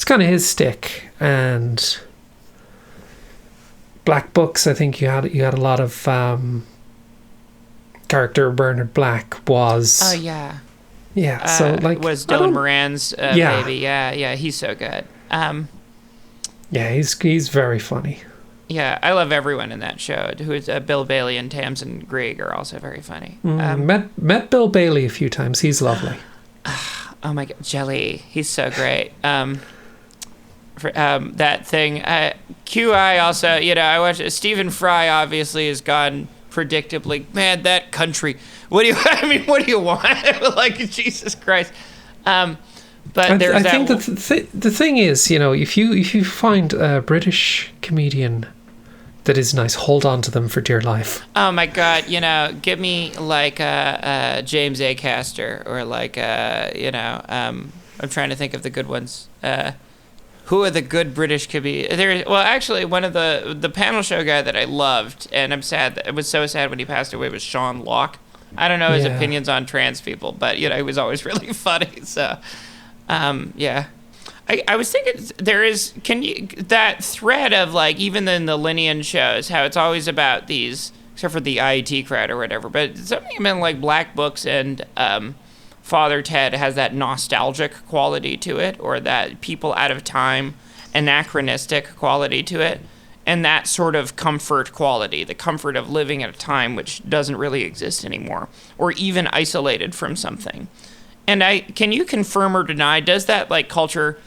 kind of his stick. And Black Books, I think you had a lot of character. Bernard Black was. Oh yeah. Yeah. So like was Dylan Moran's baby. Yeah. He's so good. Yeah, he's very funny. Yeah, I love everyone in that show. Who is Bill Bailey and Tamsin Greig are also very funny. Met Bill Bailey a few times. He's lovely. Oh my God, Jelly. He's so great. That thing. QI also, you know, I watched Stephen Fry obviously has gone predictably. Man, that country. What do you want? Like, Jesus Christ. But there's I think the thing is, you know, if you find a British comedian that is nice, hold on to them for dear life. Oh my God, you know, give me like James Acaster, or like you know, I'm trying to think of the good ones. Who are the good British comedians? Well, actually, one of the panel show guy that I loved, and I'm sad. It was so sad when he passed away, was Sean Locke. I don't know his opinions on trans people, but, you know, he was always really funny. So, yeah. I was thinking that thread of, like, even in the Linehan shows, how it's always about these, except for the IET crowd or whatever, but something about, like, Black Books and Father Ted has that nostalgic quality to it, or that people out of time, anachronistic quality to it, and that sort of comfort quality, the comfort of living at a time which doesn't really exist anymore, or even isolated from something. And can you confirm or deny, does that like culture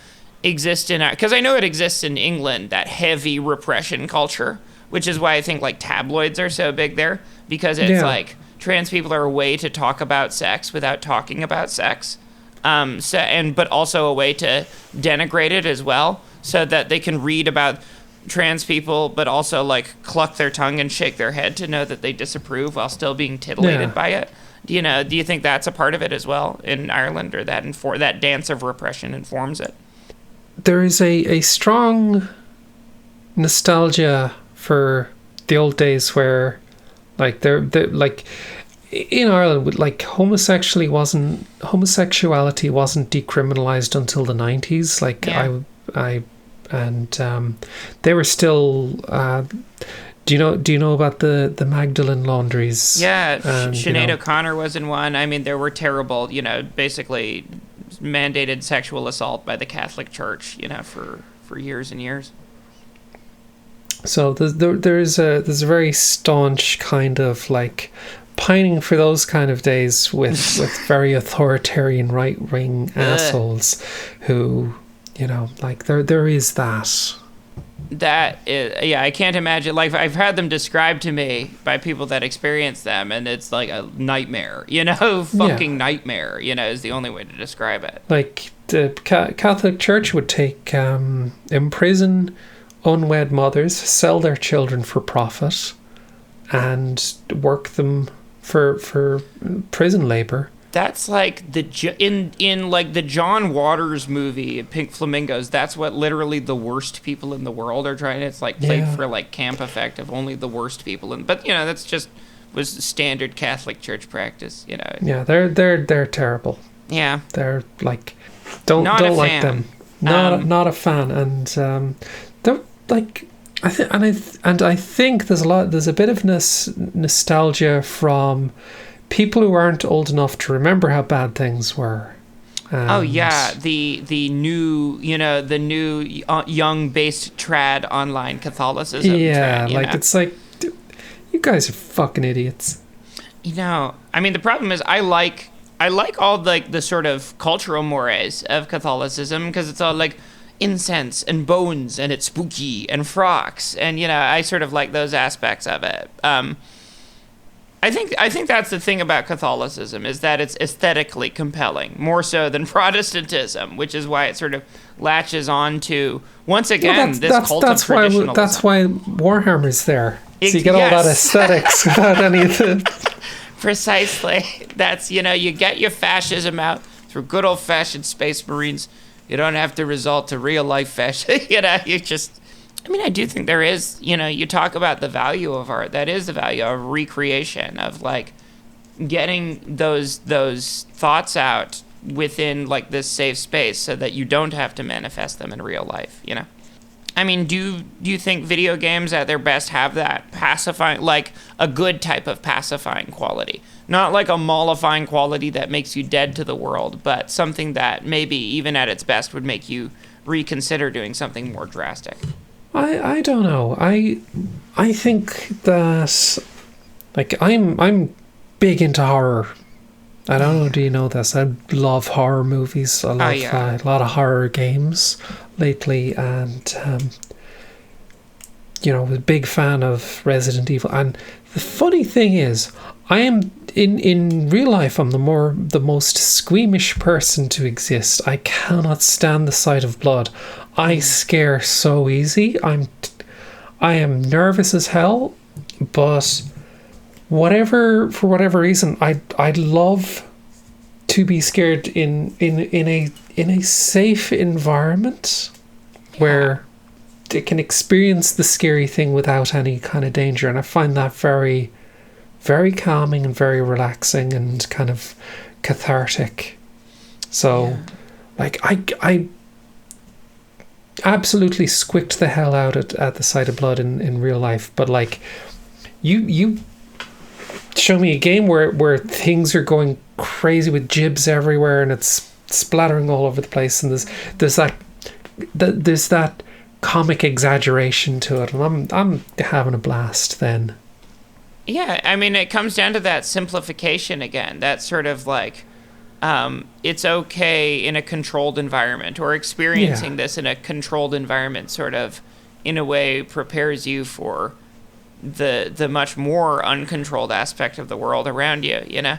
exist in, because I know it exists in England, that heavy repression culture, which is why I think like tabloids are so big there, because it's like trans people are a way to talk about sex without talking about sex. But also a way to denigrate it as well, so that they can read about trans people, but also like cluck their tongue and shake their head to know that they disapprove while still being titillated by it. Do you think that's a part of it as well in Ireland, or that that dance of repression informs it? There is a strong nostalgia for the old days where, like, they're like in Ireland, like homosexuality wasn't decriminalized until the 90s. Like they were still. Do you know about the Magdalene laundries? Yeah, Sinead O'Connor was in one. I mean, there were terrible, basically mandated sexual assault by the Catholic Church, for years and years. So there's a very staunch kind of like pining for those kind of days with very authoritarian right-wing assholes who, like there is that. That is, I can't imagine. Like, I've had them described to me by people that experience them, and it's like a nightmare. Fucking nightmare. Is the only way to describe it. Like the Catholic Church would take imprison unwed mothers, sell their children for profit, and work them for prison labor. That's like in like the John Waters movie, Pink Flamingos. That's what literally the worst people in the world are trying. It's like played for like camp effect of only the worst people. But that's just was standard Catholic Church practice. Yeah, they're terrible. Yeah, they're like don't like them. Not a fan, and don't like. I think there's a bit of nostalgia from people who aren't old enough to remember how bad things were. The new young based trad online Catholicism. Yeah, trad, it's like, dude, you guys are fucking idiots. I mean, the problem is I like all the sort of cultural mores of Catholicism, because it's all like incense and bones and it's spooky and frocks, and I sort of like those aspects of it. I think that's the thing about Catholicism, is that it's aesthetically compelling, more so than Protestantism, which is why it sort of latches on to, once again, this cult of traditionalism. That's why Warhammer's there. So you get all that aesthetics without any of the... Precisely. That's, you get your fascism out through good old-fashioned Space Marines. You don't have to resort to real-life fascism. You just... I mean, I do think there is, you talk about the value of art. That is the value of recreation, of like getting those thoughts out within like this safe space, so that you don't have to manifest them in real life. I mean, do you think video games at their best have that pacifying, like a good type of pacifying quality? Not like a mollifying quality that makes you dead to the world, but something that maybe even at its best would make you reconsider doing something more drastic. I don't know. I think that, like, I'm big into horror. I don't know, do you know this? I love horror movies. I love a lot of horror games lately, and was a big fan of Resident Evil. And the funny thing is, I am in real life, I'm the most squeamish person to exist. I cannot stand the sight of blood. I scare so easy. I am nervous as hell, but for whatever reason, I'd love to be scared in a safe environment where they can experience the scary thing without any kind of danger, and I find that very, very calming and very relaxing and kind of cathartic. So, like, I absolutely squicked the hell out at the sight of blood in real life, but like, you show me a game where things are going crazy with jibs everywhere, and it's splattering all over the place, and there's that comic exaggeration to it, and I'm having a blast then. Yeah, I mean, it comes down to that simplification again. That sort of like, it's okay in a controlled environment, or experiencing this in a controlled environment sort of, in a way, prepares you for the much more uncontrolled aspect of the world around you, you know?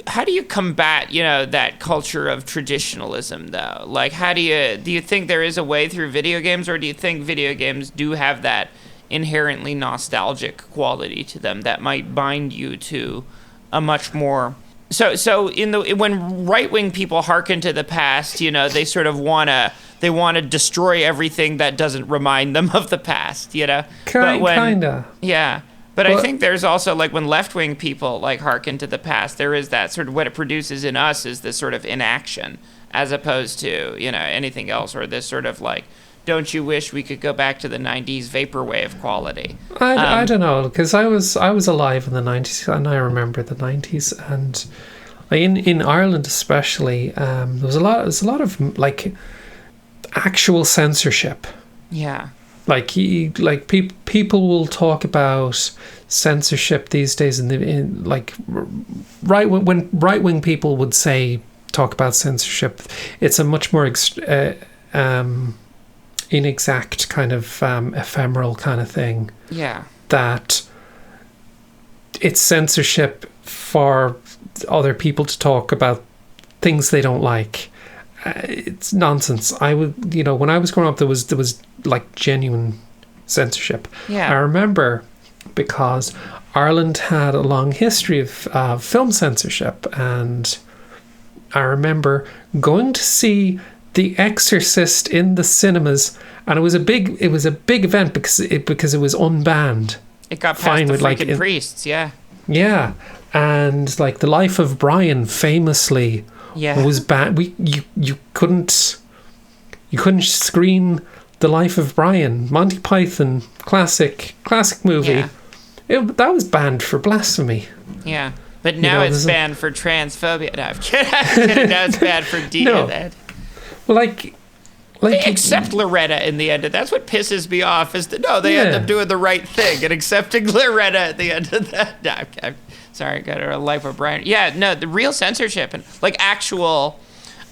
How do you combat, you know, that culture of traditionalism, though? Like, how do you think there is a way through video games, or do you think video games do have that inherently nostalgic quality to them that might bind you to a much more... So when right-wing people hearken to the past, you know, they sort of want to destroy everything that doesn't remind them of the past, you know? Kinda. Yeah. But I think there's also, like, when left-wing people, like, hearken to the past, there is that sort of, what it produces in us is this sort of inaction, as opposed to, you know, anything else, or this sort of, like, don't you wish we could go back to the 90s vaporwave quality? I don't know, because I was alive in the 90s, and I remember the 90s, and in Ireland especially, there was a lot of, like, actual censorship. Yeah. Like people will talk about censorship these days when right wing people would talk about censorship, it's a much more inexact kind of ephemeral kind of thing. Yeah. That it's censorship for other people to talk about things they don't like. It's nonsense. When I was growing up, there was like genuine censorship. Yeah. I remember, because Ireland had a long history of film censorship, and I remember going to see The Exorcist in the cinemas, and it was a big event because it was unbanned. It got past the freaking priests, yeah. Yeah, and like The Life of Brian famously was banned. You couldn't screen The Life of Brian, Monty Python, classic movie. Yeah. That was banned for blasphemy. Yeah, but now it's banned for transphobia. No, I'm kidding. Now it's banned for No. Like they accept Loretta in the end. That's what pisses me off. Is that they end up doing the right thing and accepting Loretta at the end of that. No, I'm sorry, got a Life of Brian. Yeah, no, the real censorship and like actual.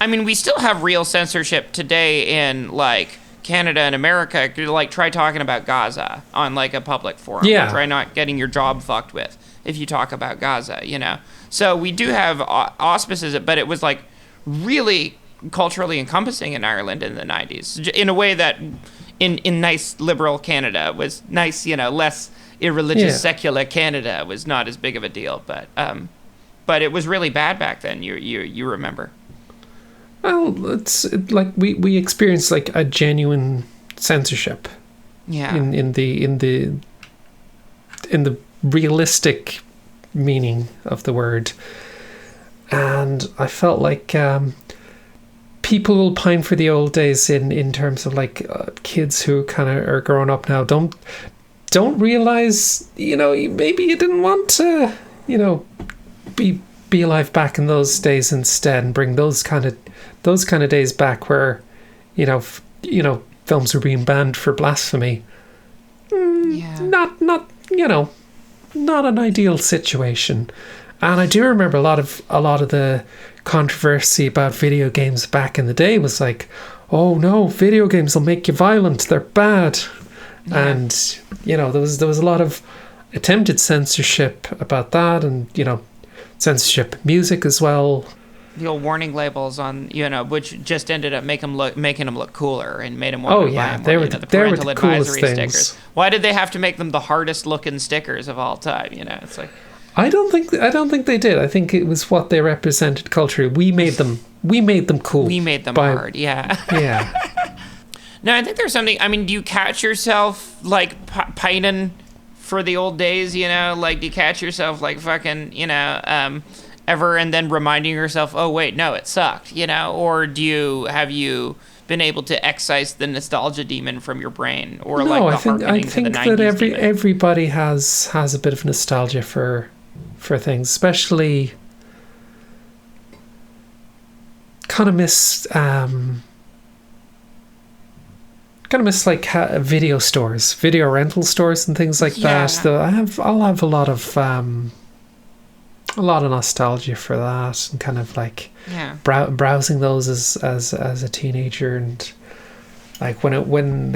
I mean, we still have real censorship today in like Canada and America. Like, try talking about Gaza on like a public forum. Yeah. Try not getting your job fucked with if you talk about Gaza. You know. So we do have auspices, but it was like really culturally encompassing in Ireland in the 90s in a way that in nice liberal Canada was nice, you know, less irreligious secular Canada was not as big of a deal, but it was really bad back then. You remember? Well, it's like we experienced like a genuine censorship. Yeah. In the realistic meaning of the word, and I felt like people will pine for the old days in terms of like kids who kind of are growing up now don't realize, you know, maybe you didn't want to, you know, be alive back in those days instead, and bring those kind of days back where, you know, films were being banned for blasphemy. Not you know, not an ideal situation. And I do remember a lot of the controversy about video games back in the day was like, oh no, video games will make you violent, they're bad. Yeah. And, you know, there was a lot of attempted censorship about that, and, you know, censorship music as well. The old warning labels on, you know, which just ended up making them look cooler and made them want to buy them. They were the coolest things. Stickers. Why did they have to make them the hardest looking stickers of all time? You know, it's like, I don't think they did. I think it was what they represented culturally. We made them cool. We made them hard. Yeah. Yeah. No, I think there's something. I mean, do you catch yourself like pining for the old days? You know, like do you catch yourself like fucking, you know, ever and then reminding yourself, oh wait, no, it sucked, you know? Or have you been able to excise the nostalgia demon from your brain, or no, like the I think that everybody has a bit of nostalgia for things, especially kind of miss like video stores, video rental stores, and things like that. Though I'll have a lot of nostalgia for that, and kind of like browsing those as a teenager, and like when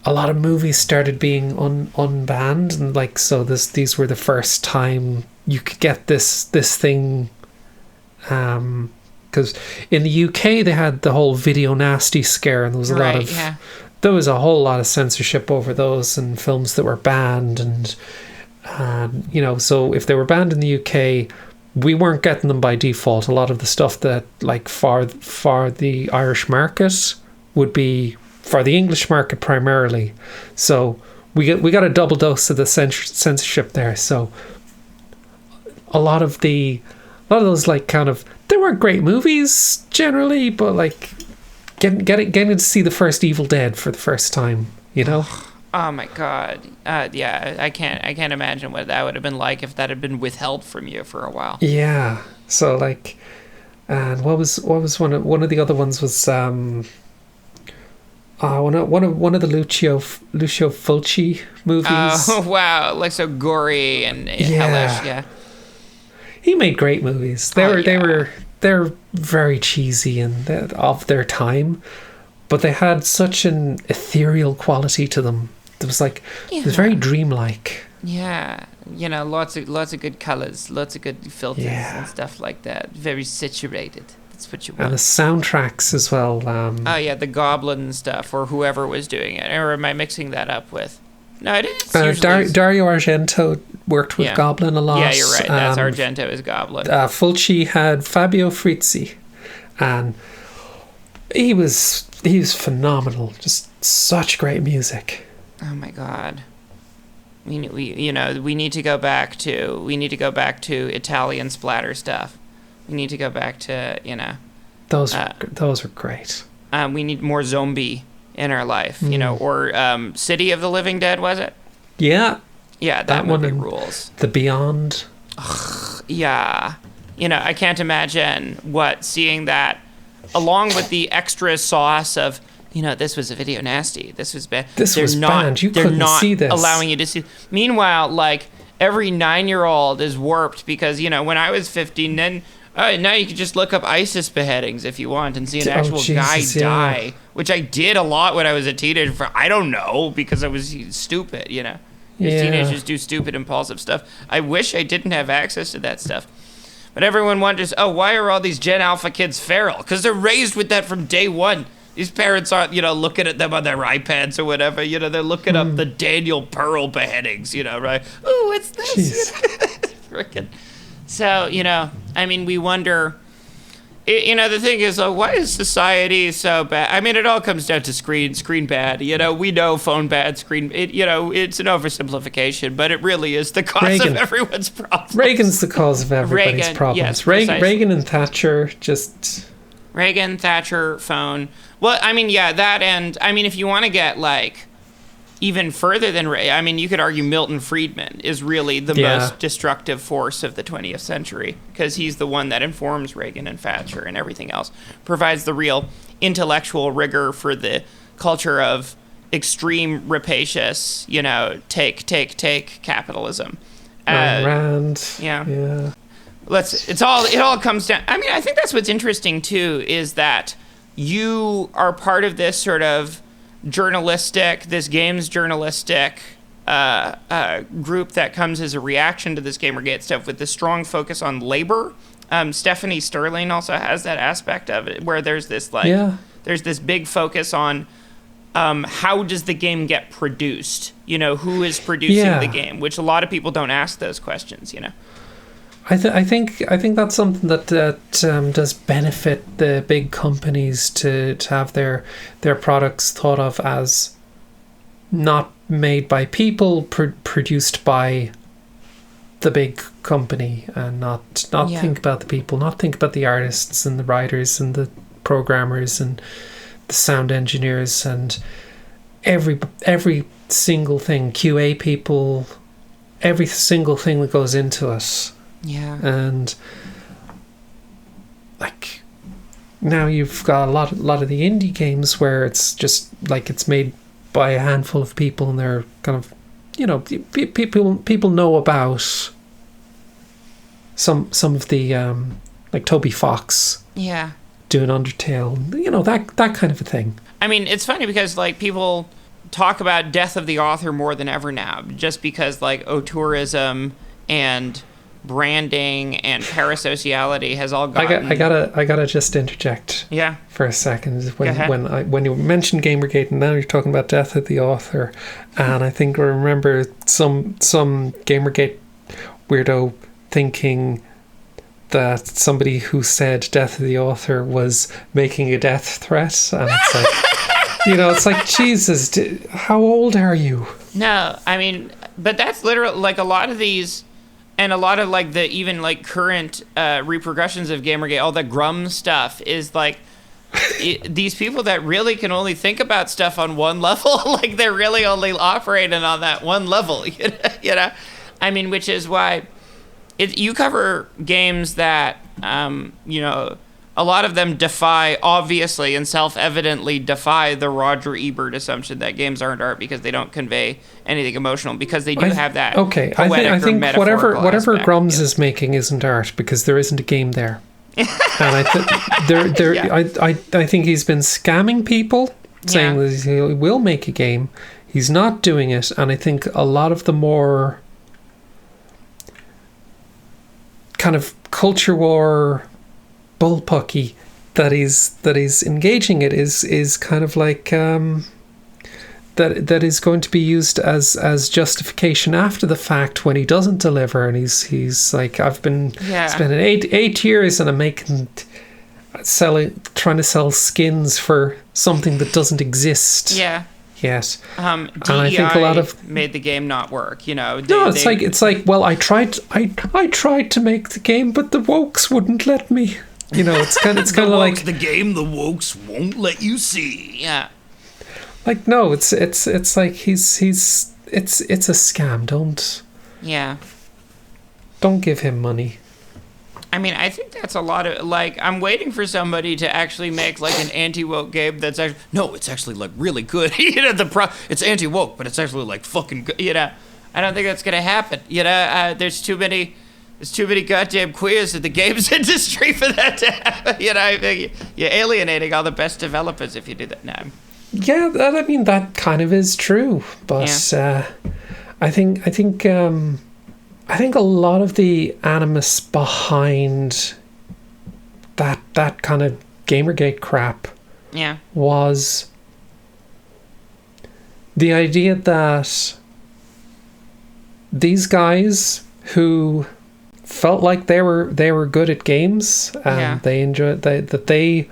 a lot of movies started being unbanned, and like so these were the first time you could get this thing. Because in the UK they had the whole video nasty scare, and there was there was a whole lot of censorship over those and films that were banned, and so if they were banned in the UK, we weren't getting them by default. A lot of the stuff that like for the Irish market would be for the English market primarily, so we got a double dose of the censorship there. So a lot of those like kind of, they weren't great movies generally, but like getting to see the first Evil Dead for the first time, Oh my God! I can't imagine what that would have been like if that had been withheld from you for a while. Yeah. So like, and what was one of the other ones was one of the Lucio Fulci movies. Oh wow! Like so gory and hellish. Yeah. He made great movies. They're very cheesy and of their time, but they had such an ethereal quality to them. It was like it was very dreamlike. Yeah, lots of good colors, lots of good filters and stuff like that. Very situated. That's what you want. And the soundtracks as well. The Goblin stuff, or whoever was doing it. Or am I mixing that up with? No, it is. Dario Argento worked with Goblin a lot. Yeah, you're right. That's Argento is Goblin. Fulci had Fabio Frizzi, and he was phenomenal. Just such great music. Oh my God. We need to go back to Italian splatter stuff. We need to go back to those are great. We need more zombie in our life, or City of the Living Dead, was it? Yeah. Yeah, that movie rules. The Beyond. Yeah. I can't imagine seeing that along with the extra sauce of, this was a video nasty. This was bad. This was banned. You couldn't see this. Allowing you to see. Meanwhile, like every 9-year-old is warped because, when I was 15, then now you can just look up ISIS beheadings if you want and see an actual guy die, which I did a lot when I was a teenager. I don't know, because I was stupid, Teenagers do stupid, impulsive stuff. I wish I didn't have access to that stuff. But everyone wonders, why are all these Gen Alpha kids feral? Because they're raised with that from day one. These parents aren't, looking at them on their iPads or whatever. They're looking up the Daniel Pearl beheadings, right? Oh, what's this? Frickin'. So, we wonder, the thing is, why is society so bad? It all comes down to screen bad. We know phone bad, screen, it's an oversimplification, but it really is the cause of everyone's problems. Reagan's the cause of everybody's problems. Yes, Reagan and Thatcher just... Reagan, Thatcher, phone. Well, that, and, if you want to get, even further than you could argue Milton Friedman is really the most destructive force of the 20th century, because he's the one that informs Reagan and Thatcher and everything else, provides the real intellectual rigor for the culture of extreme rapacious, take capitalism. Rand. Yeah. It all comes down. I think that's what's interesting too, is that you are part of this sort of this game's journalistic group that comes as a reaction to this Gamergate stuff, with the strong focus on labor. Stephanie Sterling also has that aspect of it, where there's this there's this big focus on how does the game get produced? Who is producing the game? Which a lot of people don't ask those questions. I think that's something that does benefit the big companies to have their products thought of as not made by people, produced by the big company, and not think about the people, not think about the artists and the writers and the programmers and the sound engineers and every single thing, QA people, every single thing that goes into it. Yeah. And now you've got a lot of the indie games where it's just like it's made by a handful of people, and they're kind of, you know, people know about some of the like Toby Fox doing Undertale, you know, that kind of a thing. I mean, it's funny because like people talk about death of the author more than ever now, just because like auteurism and branding and parasociality has all gotten... I gotta just interject for a second. When you mentioned Gamergate, and now you're talking about death of the author, and I think I remember some Gamergate weirdo thinking that somebody who said death of the author was making a death threat, and it's like, you know, it's like, Jesus, how old are you? No, I mean, but that's literally like a lot of these. And a lot of like the even like current repercussions of Gamergate, all the Grum stuff is like these people that really can only think about stuff on one level, like they're really only operating on that one level, you know? I mean, which is why you cover games that, you know, a lot of them obviously and self-evidently defy the Roger Ebert assumption that games aren't art because they don't convey anything emotional, because they do have that. Okay, I think whatever aspect, Grums is making isn't art because there isn't a game there. And I think he's been scamming people, saying that he will make a game. He's not doing it, and I think a lot of the more kind of culture war bullpucky that he's engaging it is kind of like that is going to be used as justification after the fact when he doesn't deliver, and he's like, I've been spending eight years and I'm trying to sell skins for something that doesn't exist. Yes. DEI and I think a lot of made the game not work, you know. It's like well, I tried to make the game, but the wokes wouldn't let me. You know, it's kind of like the game the wokes won't let you see. Yeah. Like, no, it's like it's a scam. Don't give him money. I mean, I think that's a lot of, like, I'm waiting for somebody to actually make, like, an anti-woke game that's actually, no, it's actually, like, really good. You know, it's anti-woke, but it's actually, like, fucking good. You know, I don't think that's going to happen. You know, there's too many goddamn queers in the games industry for that to happen. You know, I think you're alienating all the best developers if you do that now. Yeah, I mean, that kind of is true. But I think a lot of the animus behind that kind of Gamergate crap was the idea that these guys who felt like they were good at games and they enjoyed that they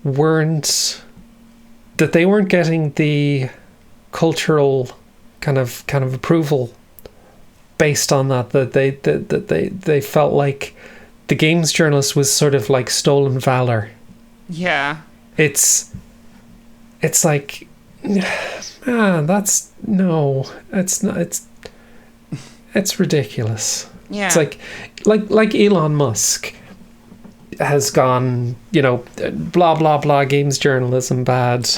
weren't getting the cultural kind of approval based on that they felt like the games journalist was sort of like stolen valor. Yeah. It's like, that's no, it's not, it's ridiculous. Yeah. It's like Elon Musk has gone, you know, blah blah blah, games journalism bad.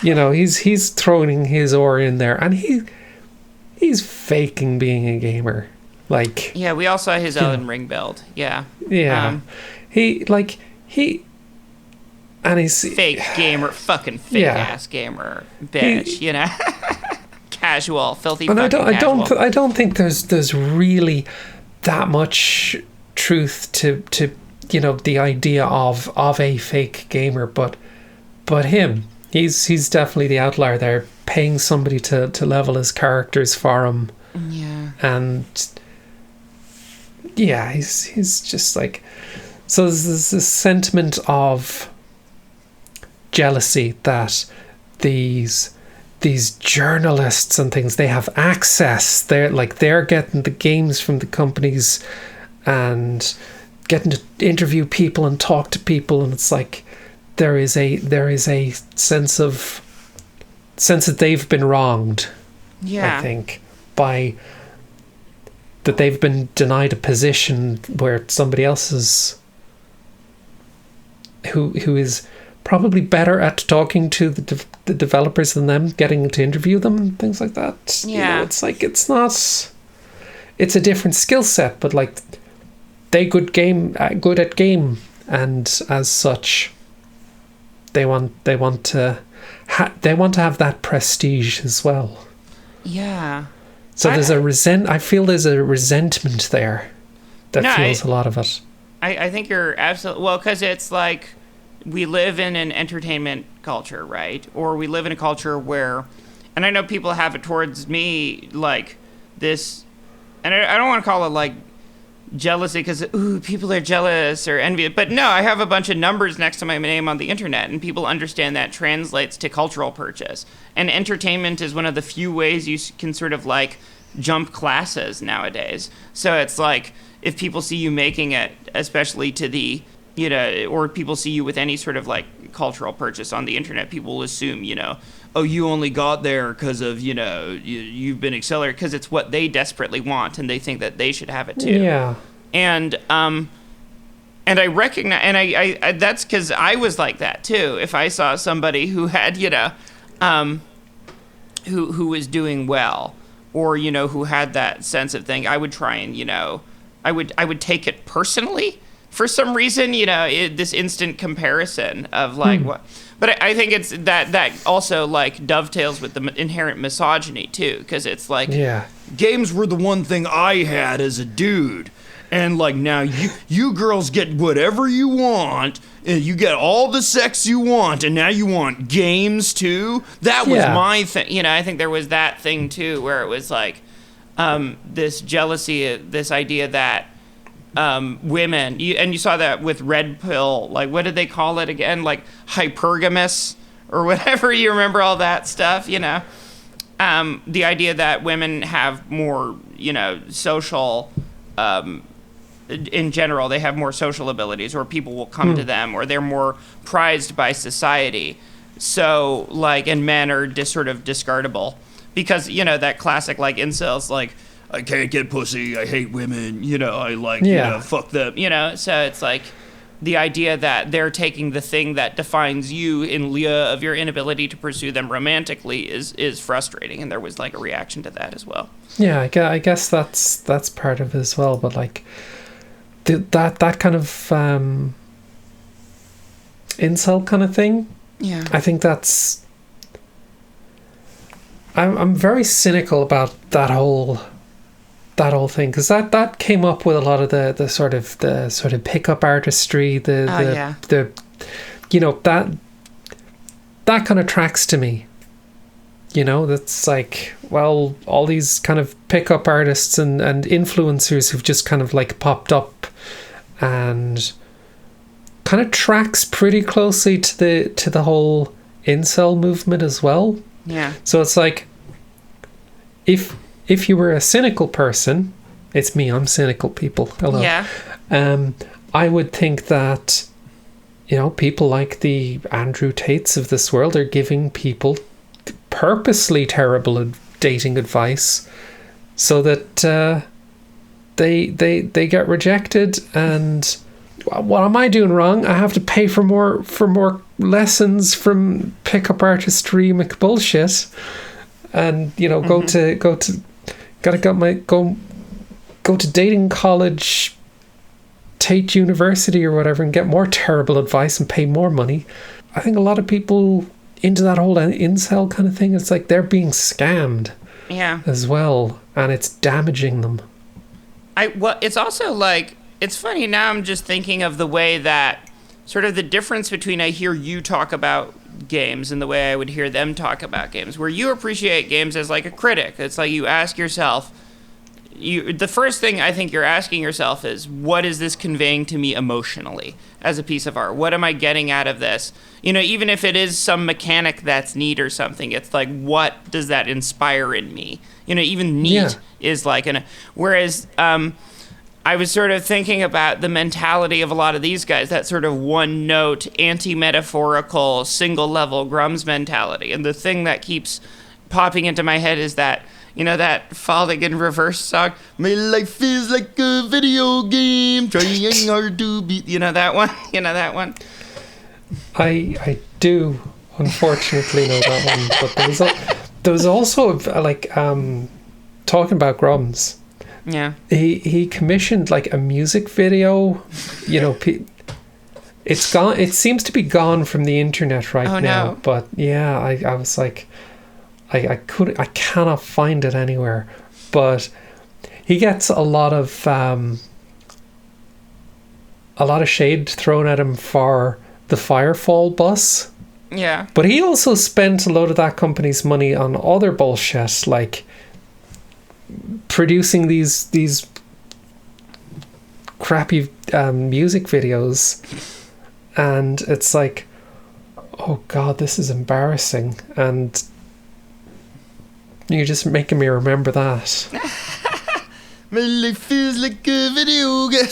You know, he's throwing his oar in there, and he's faking being a gamer. Like, yeah, we all saw his Elden Ring build. Yeah. He's fake gamer, fucking fake ass gamer bitch. You know, casual, filthy. And I don't think there's really that much truth to you know, the idea of a fake gamer, but him, he's definitely the outlier there, paying somebody to level his characters for him. Yeah. And yeah, he's just like, so there's this sentiment of jealousy that these journalists and things, they have access, they're getting the games from the companies and getting to interview people and talk to people, and it's like there is a sense that they've been wronged. I think by that they've been denied a position where somebody else has who is probably better at talking to the developers than them, getting to interview them, things like that. Yeah. It's like, it's a different skill set, but like they good at game, and as such, they want to have that prestige as well. Yeah. So I feel there's a resentment there that fuels a lot of it. I think you're absolutely... Well, because it's like we live in an entertainment culture, right? Or we live in a culture where... And I know people have it towards me, like, this... And I don't want to call it, like, jealousy because, people are jealous or envious. But no, I have a bunch of numbers next to my name on the internet, and people understand that translates to cultural purchase. And entertainment is one of the few ways you can sort of, like, jump classes nowadays. So it's like, if people see you making it, especially to the, or people see you with any sort of, like, cultural purchase on the internet, people will assume, oh, you only got there because of, you've been accelerated, because it's what they desperately want, and they think that they should have it too. Yeah. And I recognize, and I that's because I was like that too. If I saw somebody who had, who was doing well, or, who had that sense of thing, I would try and, I would take it personally for some reason, this instant comparison of like what. But I think it's that also like dovetails with the inherent misogyny too, because it's like, games were the one thing I had as a dude, and like now you girls get whatever you want, and you get all the sex you want, and now you want games too. That was my thing. I think there was that thing too, where it was like this jealousy, this idea that women, you saw that with Red Pill, like, what did they call it again? Like hypergamous or whatever. You remember all that stuff, the idea that women have more, social, in general, they have more social abilities, or people will come to them, or they're more prized by society. So like, and men are sort of discardable because, that classic, like, incels, like, I can't get pussy, I hate women, I like, fuck them, so it's like the idea that they're taking the thing that defines you in lieu of your inability to pursue them romantically is frustrating, and there was like a reaction to that as well. Yeah, I guess that's part of it as well, but like that kind of incel kind of thing, I think that's... I'm very cynical about that whole thing, because that came up with a lot of the sort of pickup artistry, that kind of tracks to me. That's like, well, all these kind of pickup artists and influencers who've just kind of like popped up, and kind of tracks pretty closely to the whole incel movement as well. Yeah. So it's like, if you were a cynical person, it's me, I'm cynical, people. Hello. Yeah. I would think that, people like the Andrew Tates of this world are giving people purposely terrible dating advice so that they get rejected. And what am I doing wrong? I have to pay for more lessons from pickup artistry McBullshit, and go to dating college, Tate University or whatever, and get more terrible advice and pay more money. I think a lot of people into that whole incel kind of thing, it's like they're being scammed as well, and it's damaging them. It's also like, it's funny now, I'm just thinking of the way that sort of the difference between I hear you talk about games and the way I would hear them talk about games, where you appreciate games as like a critic. It's like you ask yourself, the first thing I think you're asking yourself is, what is this conveying to me emotionally as a piece of art? What am I getting out of this? Even if it is some mechanic that's neat or something, it's like, what does that inspire in me? Even neat is like whereas I was sort of thinking about the mentality of a lot of these guys, that sort of one-note, anti-metaphorical, single-level Grums mentality. And the thing that keeps popping into my head is that, that Falling in Reverse song, my life is like a video game, trying hard to beat, that one? I do unfortunately know that one, but there was also like talking about Grums. Yeah. He commissioned like a music video, you know. It's gone. It seems to be gone from the internet right now. No. But yeah, I was like, I cannot find it anywhere. But he gets a lot of shade thrown at him for the Firefall bus. Yeah. But he also spent a load of that company's money on other bullshit, like producing these crappy music videos. And it's like, oh God, this is embarrassing. And you're just making me remember that. My life feels like a video game.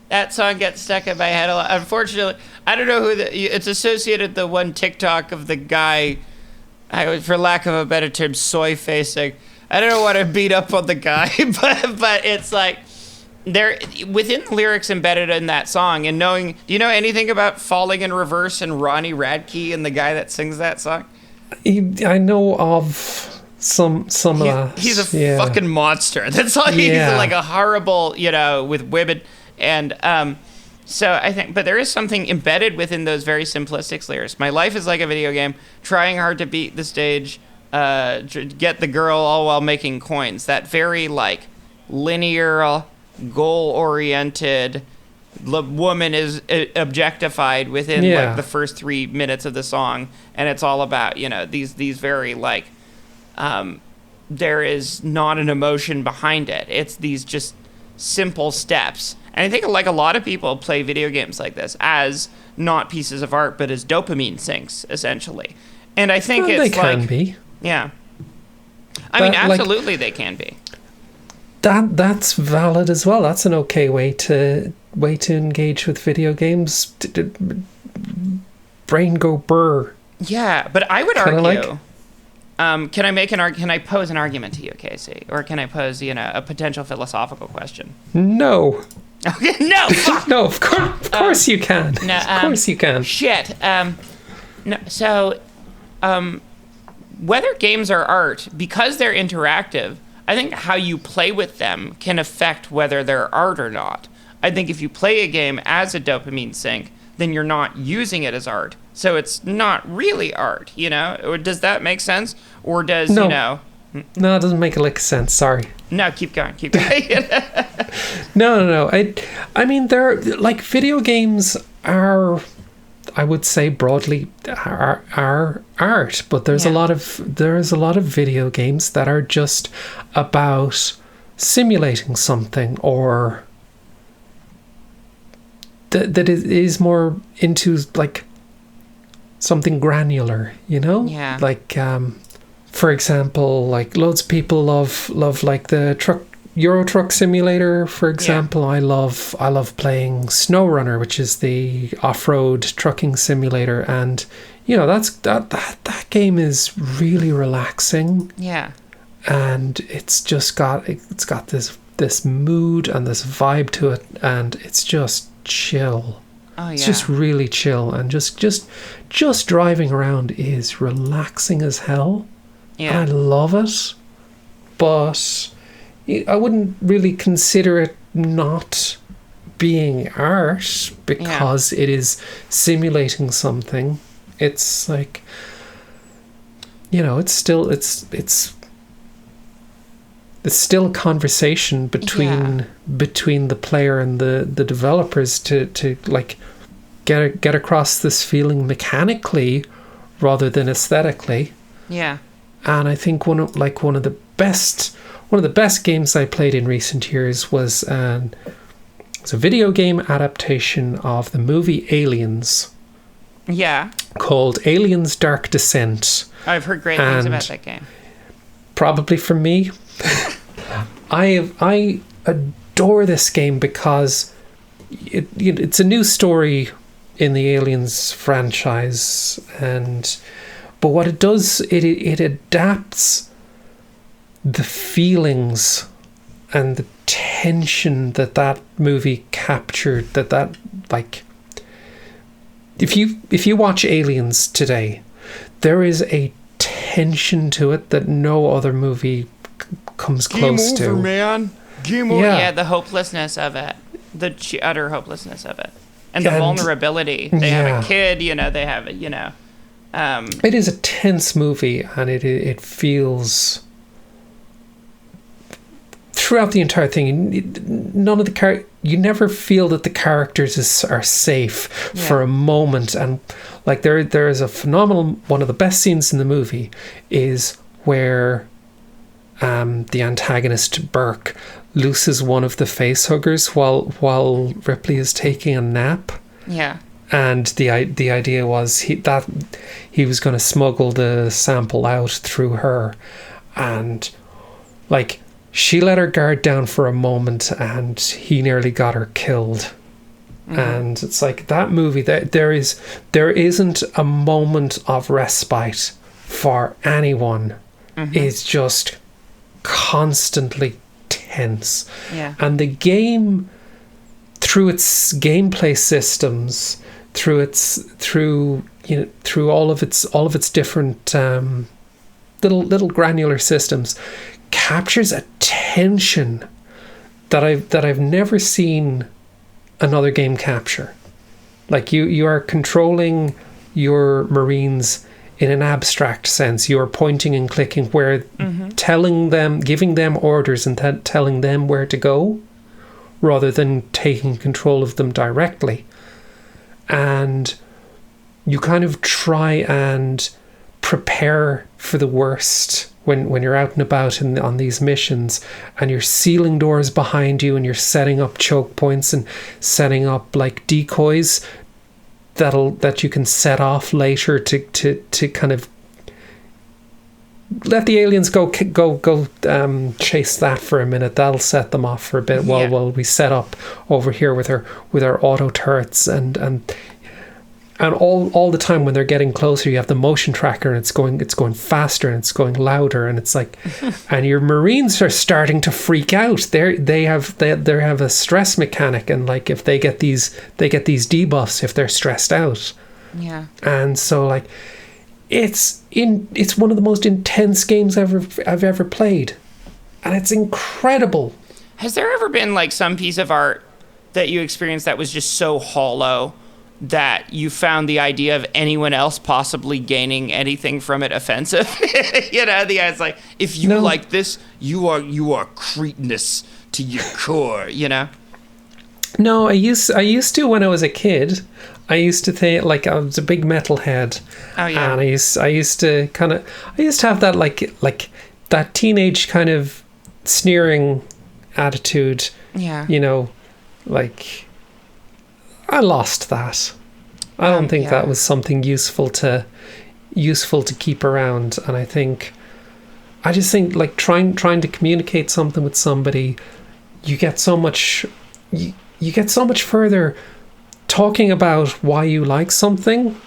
That song gets stuck in my head a lot. Unfortunately, I don't know it's associated the one TikTok of the guy, for lack of a better term, soy facing. I don't want to beat up on the guy, but it's like, there within the lyrics embedded in that song, and do you know anything about Falling in Reverse and Ronnie Radke and the guy that sings that song? I know of some of that. He's a fucking monster. That's all. He's like a horrible, with women, and so I think, but there is something embedded within those very simplistic lyrics. My life is like a video game, trying hard to beat the stage, get the girl, all while making coins. That very like linear, goal-oriented, the woman is objectified within like the first 3 minutes of the song, and it's all about these very like there is not an emotion behind it. It's these just simple steps, and I think like a lot of people play video games like this as not pieces of art but as dopamine sinks essentially, and I think they can be. Yeah, I mean absolutely they can be. That's valid as well. That's an okay way to engage with video games. Brain go burr. Yeah, but I would argue. Can I pose an argument to you, Casey, or can I pose a potential philosophical question? No. Okay, no. Fuck. No, of course you can. No, of course you can. Shit. No. So, whether games are art, because they're interactive, I think how you play with them can affect whether they're art or not. I think if you play a game as a dopamine sink, then you're not using it as art. So it's not really art, Or does that make sense? Or does, No, it doesn't make a lick of sense. Sorry. No, keep going. No. I mean, they're like video games are, I would say broadly, are art, but there's a lot of video games that are just about simulating something, or that is more into like something granular, Yeah. Like for example, like loads of people love like the Euro Truck Simulator, for example. I love playing SnowRunner, which is the off-road trucking simulator, and that game is really relaxing. Yeah. And it's got this mood and this vibe to it, and it's just chill. Oh yeah. It's just really chill, and just driving around is relaxing as hell. Yeah. And I love it, but I wouldn't really consider it not being art because it is simulating something. It's like, it's still a conversation between the player and the developers to like get across this feeling mechanically rather than aesthetically. Yeah. And I think one of the best games I played in recent years was a video game adaptation of the movie Aliens. Yeah. Called Aliens Dark Descent. I've heard great things about that game. Probably from me. I adore this game because it's a new story in the Aliens franchise, but what it does, it adapts the feelings and the tension that movie captured, that like if you watch Aliens today, there is a tension to it that no other movie comes close Game over, to. man. Game over. Yeah, the hopelessness of it, the utter hopelessness of it, and the vulnerability. They have a kid, you know. They have a, you know. It is a tense movie, and it feels throughout the entire thing. None of the you never feel that the characters are safe for a moment, and like there is a phenomenal one of the best scenes in the movie is where the antagonist Burke looses one of the facehuggers while Ripley is taking a nap. Yeah. And the idea was he was going to smuggle the sample out through her, and like she let her guard down for a moment, and he nearly got her killed. And it's like that movie. There isn't a moment of respite for anyone. It's just constantly tense. Yeah. And the game, through its gameplay systems, through all of its different little granular systems, captures a tension that I've never seen another game capture. Like you are controlling your Marines in an abstract sense. You are pointing and clicking, where giving them orders and telling them where to go, rather than taking control of them directly. And you kind of try and prepare for the worst when you're out and about on these missions, and you're sealing doors behind you, and you're setting up choke points and setting up like decoys that you can set off later to kind of let the aliens go chase that for a minute. That'll set them off for a bit while we set up over here with our auto turrets and all the time when they're getting closer, you have the motion tracker, and it's going faster, and it's going louder, and it's like, and your Marines are starting to freak out. They have a stress mechanic, and like if they get these debuffs if they're stressed out. Yeah. And so like it's one of the most intense games I've ever played, and it's incredible. Has there ever been like some piece of art that you experienced that was just so hollow that you found the idea of anyone else possibly gaining anything from it offensive? You know, the guy's like, if you like this, you are cretinous to your core, you know? No, I used to when I was a kid. I used to think, like, I was a big metalhead. Oh yeah. And I used to have that like that teenage kind of sneering attitude. Yeah. You know, like, I lost that. I don't think that was something useful to keep around. And I just think like trying to communicate something with somebody, you get so much further talking about why you like something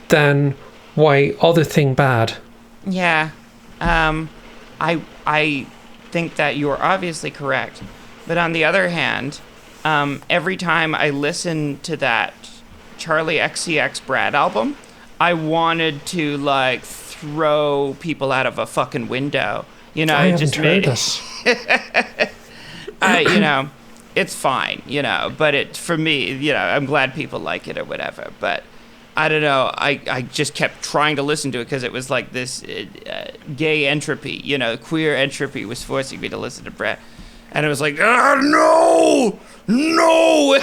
than why other thing bad. Yeah. I think that you are obviously correct. But on the other hand, every time I listen to that Charlie XCX Brad album, I wanted to like throw people out of a fucking window. You know, I it just made this. you know, it's fine, you know, but it, for me, you know, I'm glad people like it or whatever, but I don't know, I just kept trying to listen to it because it was like this gay entropy, you know, queer entropy was forcing me to listen to Brad. And it was like, no!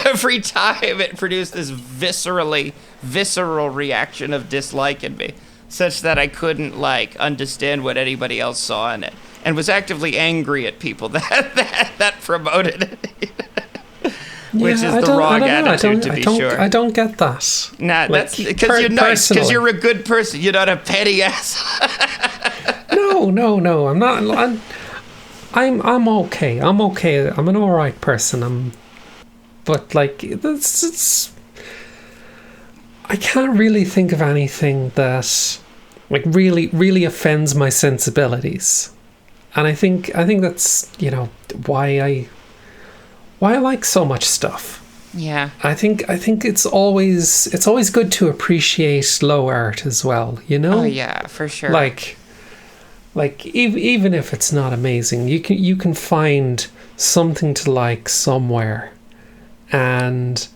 Every time it produced this visceral reaction of dislike in me, such that I couldn't, like, understand what anybody else saw in it, and was actively angry at people that promoted it. Which is the wrong attitude, to be sure. I don't get that. Nah, like, that's because you're nice, because you're a good person. You're not a petty ass. No, I'm not. I'm okay. I'm an alright person. But like it's I can't really think of anything that like really offends my sensibilities. And I think that's, you know, why I like so much stuff. Yeah. I think it's always good to appreciate low art as well, you know? Oh yeah, for sure. Like even if it's not amazing, you can find something to like somewhere. And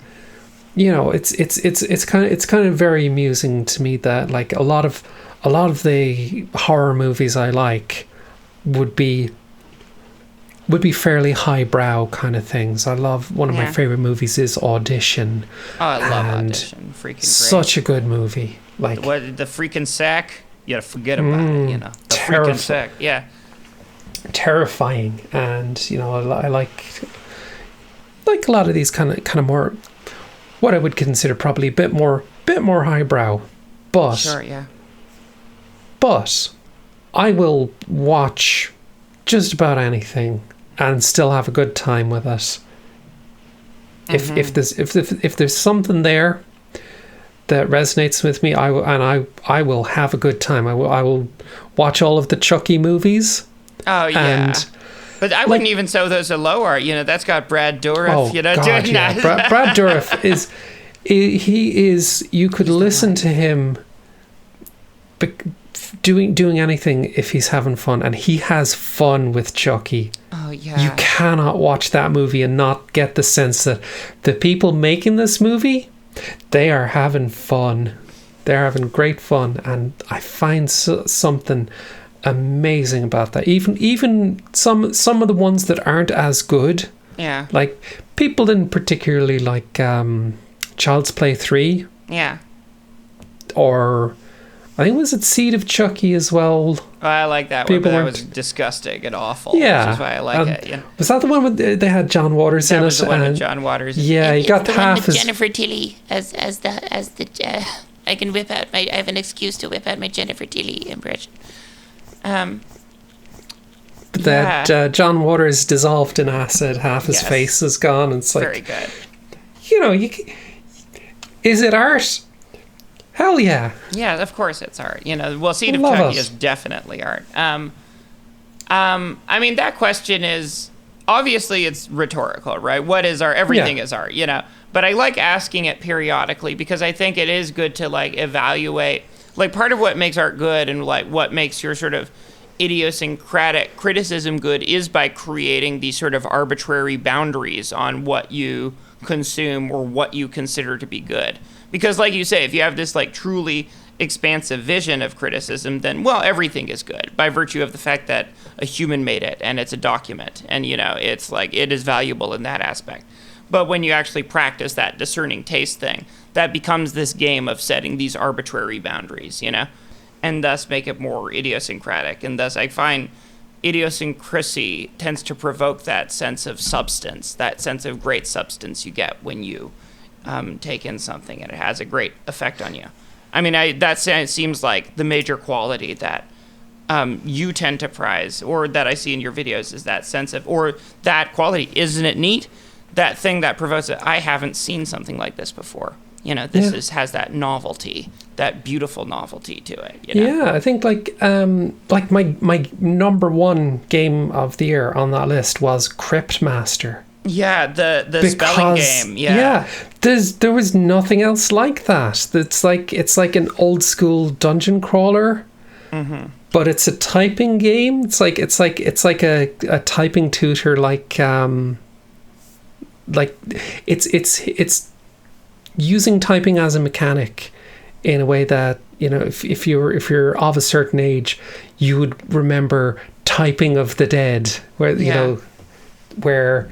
you know, it's kind of very amusing to me that like a lot of the horror movies I like would be fairly highbrow kind of things. I love one of my favorite movies is Audition. Oh, I love Audition. Freaking great. Such a good movie. Like what, the freaking sack? You gotta forget about it, you know. The freaking sack. Yeah. Terrifying. And you know, I like a lot of these kind of more what I would consider probably a bit more highbrow. But sure, yeah. But I will watch just about anything and still have a good time with it. If there's something there that resonates with me, I will have a good time. I will watch all of the Chucky movies. Oh yeah. But I wouldn't even say those are low art. You know, that's got Brad Dourif. You know, God, doing that. Brad Dourif is. He is. You could listen to him doing anything if he's having fun, and he has fun with Chucky. Oh yeah. You cannot watch that movie and not get the sense that the people making this movie, they are having fun. They're having great fun, and I find something amazing about that. Even some of the ones that aren't as good. Yeah. Like people didn't particularly like Child's Play 3. Yeah. Or I think was it Seed of Chucky as well. Oh, I like that one, but that was disgusting and awful. Yeah, which is why I like it. You know? Was that the one with they had John Waters in it? That was the one with John Waters. Yeah, he got half as Jennifer Tilly as the. I can whip out I have an excuse to whip out my Jennifer Tilly impression. That John Waters dissolved in acid, half his face is gone. And it's like very good. You know, is it art? Hell yeah. Yeah, of course it's art. You know, well, Seed of Chucky is definitely art. I mean, that question is obviously it's rhetorical, right? What is art? Everything is art, you know. But I like asking it periodically because I think it is good to like evaluate. Like part of what makes art good and like what makes your sort of idiosyncratic criticism good is by creating these sort of arbitrary boundaries on what you consume or what you consider to be good. Because like you say, if you have this like truly expansive vision of criticism, then well, everything is good by virtue of the fact that a human made it and it's a document and you know, it's like it is valuable in that aspect. But when you actually practice that discerning taste thing, that becomes this game of setting these arbitrary boundaries, you know, and thus make it more idiosyncratic. And thus I find idiosyncrasy tends to provoke that sense of substance, that sense of great substance you get when you take in something and it has a great effect on you. I mean, that seems like the major quality that you tend to prize, or that I see in your videos, is that sense of, or that quality. Isn't it neat? That thing that provokes it. I haven't seen something like this before. You know, this has that novelty, that beautiful novelty to it. You know? Yeah, I think like my number one game of the year on that list was Crypt Master. Yeah, the spelling game. Yeah, there was nothing else like that. It's like an old school dungeon crawler, but it's a typing game. It's like a typing tutor. Like it's using typing as a mechanic in a way that, you know, if you're of a certain age, you would remember Typing of the Dead, where you know where.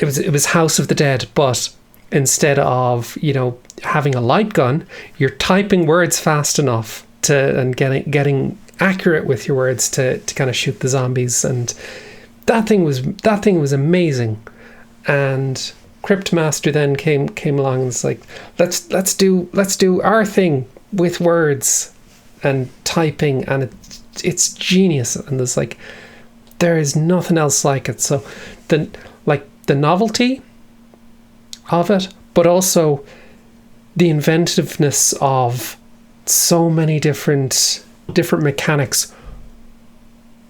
It was House of the Dead, but instead of, you know, having a light gun, you're typing words fast enough and getting accurate with your words to kind of shoot the zombies, and that thing was amazing. And Crypt Master then came along and was like, let's do our thing with words and typing, and it's genius. And there's like there is nothing else like it. So then the novelty of it, but also the inventiveness of so many different mechanics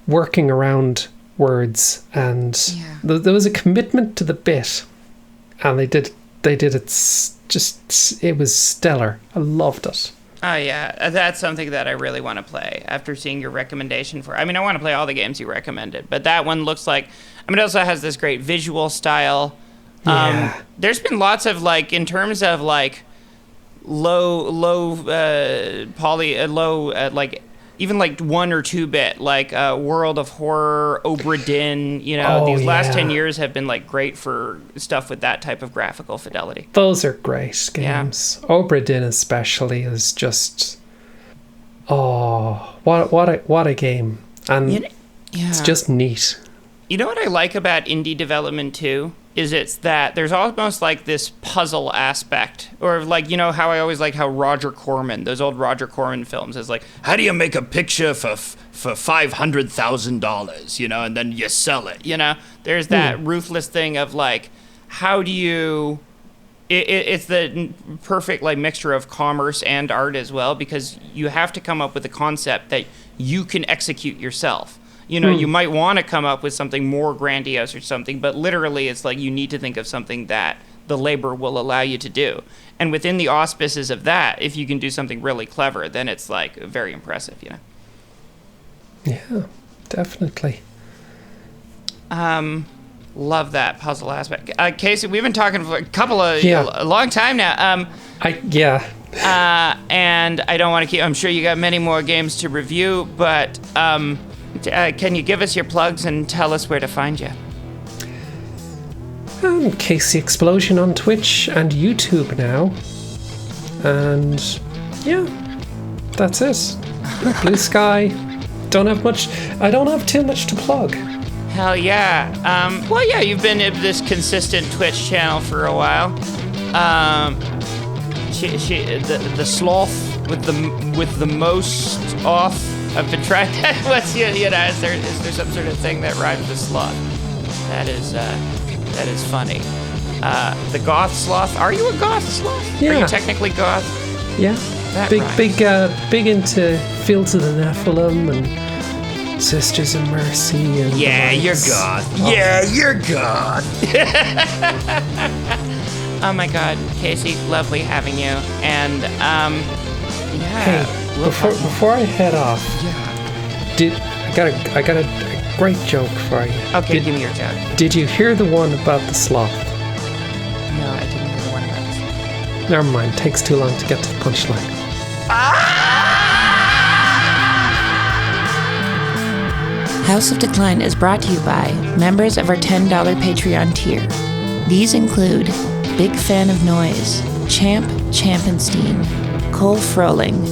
working around words, and there was a commitment to the bit, and they did they did it. It was stellar. I loved it. Oh, yeah. That's something that I really want to play after seeing your recommendation for. I mean, I want to play all the games you recommended, but that one looks like. I mean, it also has this great visual style. Yeah. There's been lots of, like, in terms of, like, even like 1 or 2 bit, like World of Horror, Obra Dinn, these last 10 years have been like great for stuff with that type of graphical fidelity. Those are great games. Yeah. Obra Dinn especially is just, what a game. And it's just neat. You know what I like about indie development too? Is it's that there's almost like this puzzle aspect, or like, how I always like how Roger Corman, those old Roger Corman films, is like, how do you make a picture for $500,000, and then you sell it, There's that ruthless thing of like, how do you... It's the perfect like mixture of commerce and art as well, because you have to come up with a concept that you can execute yourself. You might want to come up with something more grandiose or something, but literally it's like you need to think of something that the labor will allow you to do. And within the auspices of that, if you can do something really clever, then it's like very impressive, Yeah, definitely. Love that puzzle aspect. Casey, we've been talking for a long time now. And I don't want to keep... I'm sure you got many more games to review, but... can you give us your plugs and tell us where to find you? Casey Explosion on Twitch and YouTube now. And yeah, that's it. Blue Sky. I don't have too much to plug. Hell yeah. You've been at this consistent Twitch channel for a while. The sloth with the most off. I've been trying that. What's is there some sort of thing that rhymes with sloth? That is funny. The goth sloth. Are you a goth sloth? Yeah. Are you technically goth? Yeah. That big into Fields of the Nephilim and Sisters of Mercy. And you're goth. Oh. Yeah, you're goth. Oh my God, Casey, lovely having you. And Hey, before I head off, I got a great joke for you. Okay, give me your joke. Did you hear the one about the sloth? No, I didn't hear the one about the sloth. Never mind. Takes too long to get to the punchline. House of Decline is brought to you by members of our $10 Patreon tier. These include Big Fan of Noise, Champ Champenstein, Cole Froling,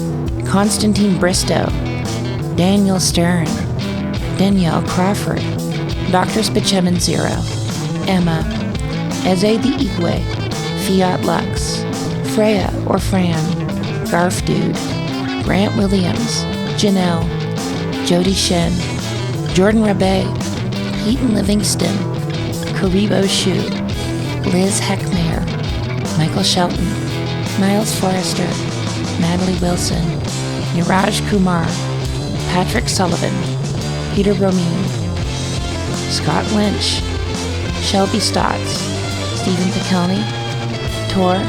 Constantine Bristow, Daniel Stern, Danielle Crawford, Dr. Spichemin Zero, Emma, Eze the Igwe, Fiat Lux, Freya or Fran, Garf Dude, Grant Williams, Janelle, Jody Shen, Jordan Rabe, Peyton Livingston, Karibo Shu, Liz Heckmayer, Michael Shelton, Miles Forrester, Natalie Wilson, Niraj Kumar, Patrick Sullivan, Peter Romine, Scott Lynch, Shelby Stotts, Stephen Pikelny, Tor,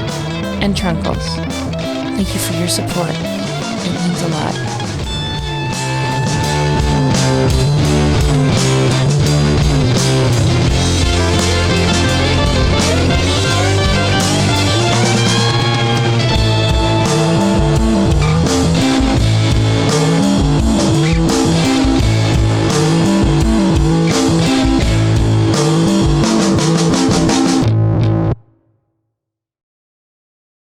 and Trunkles. Thank you for your support. It means a lot.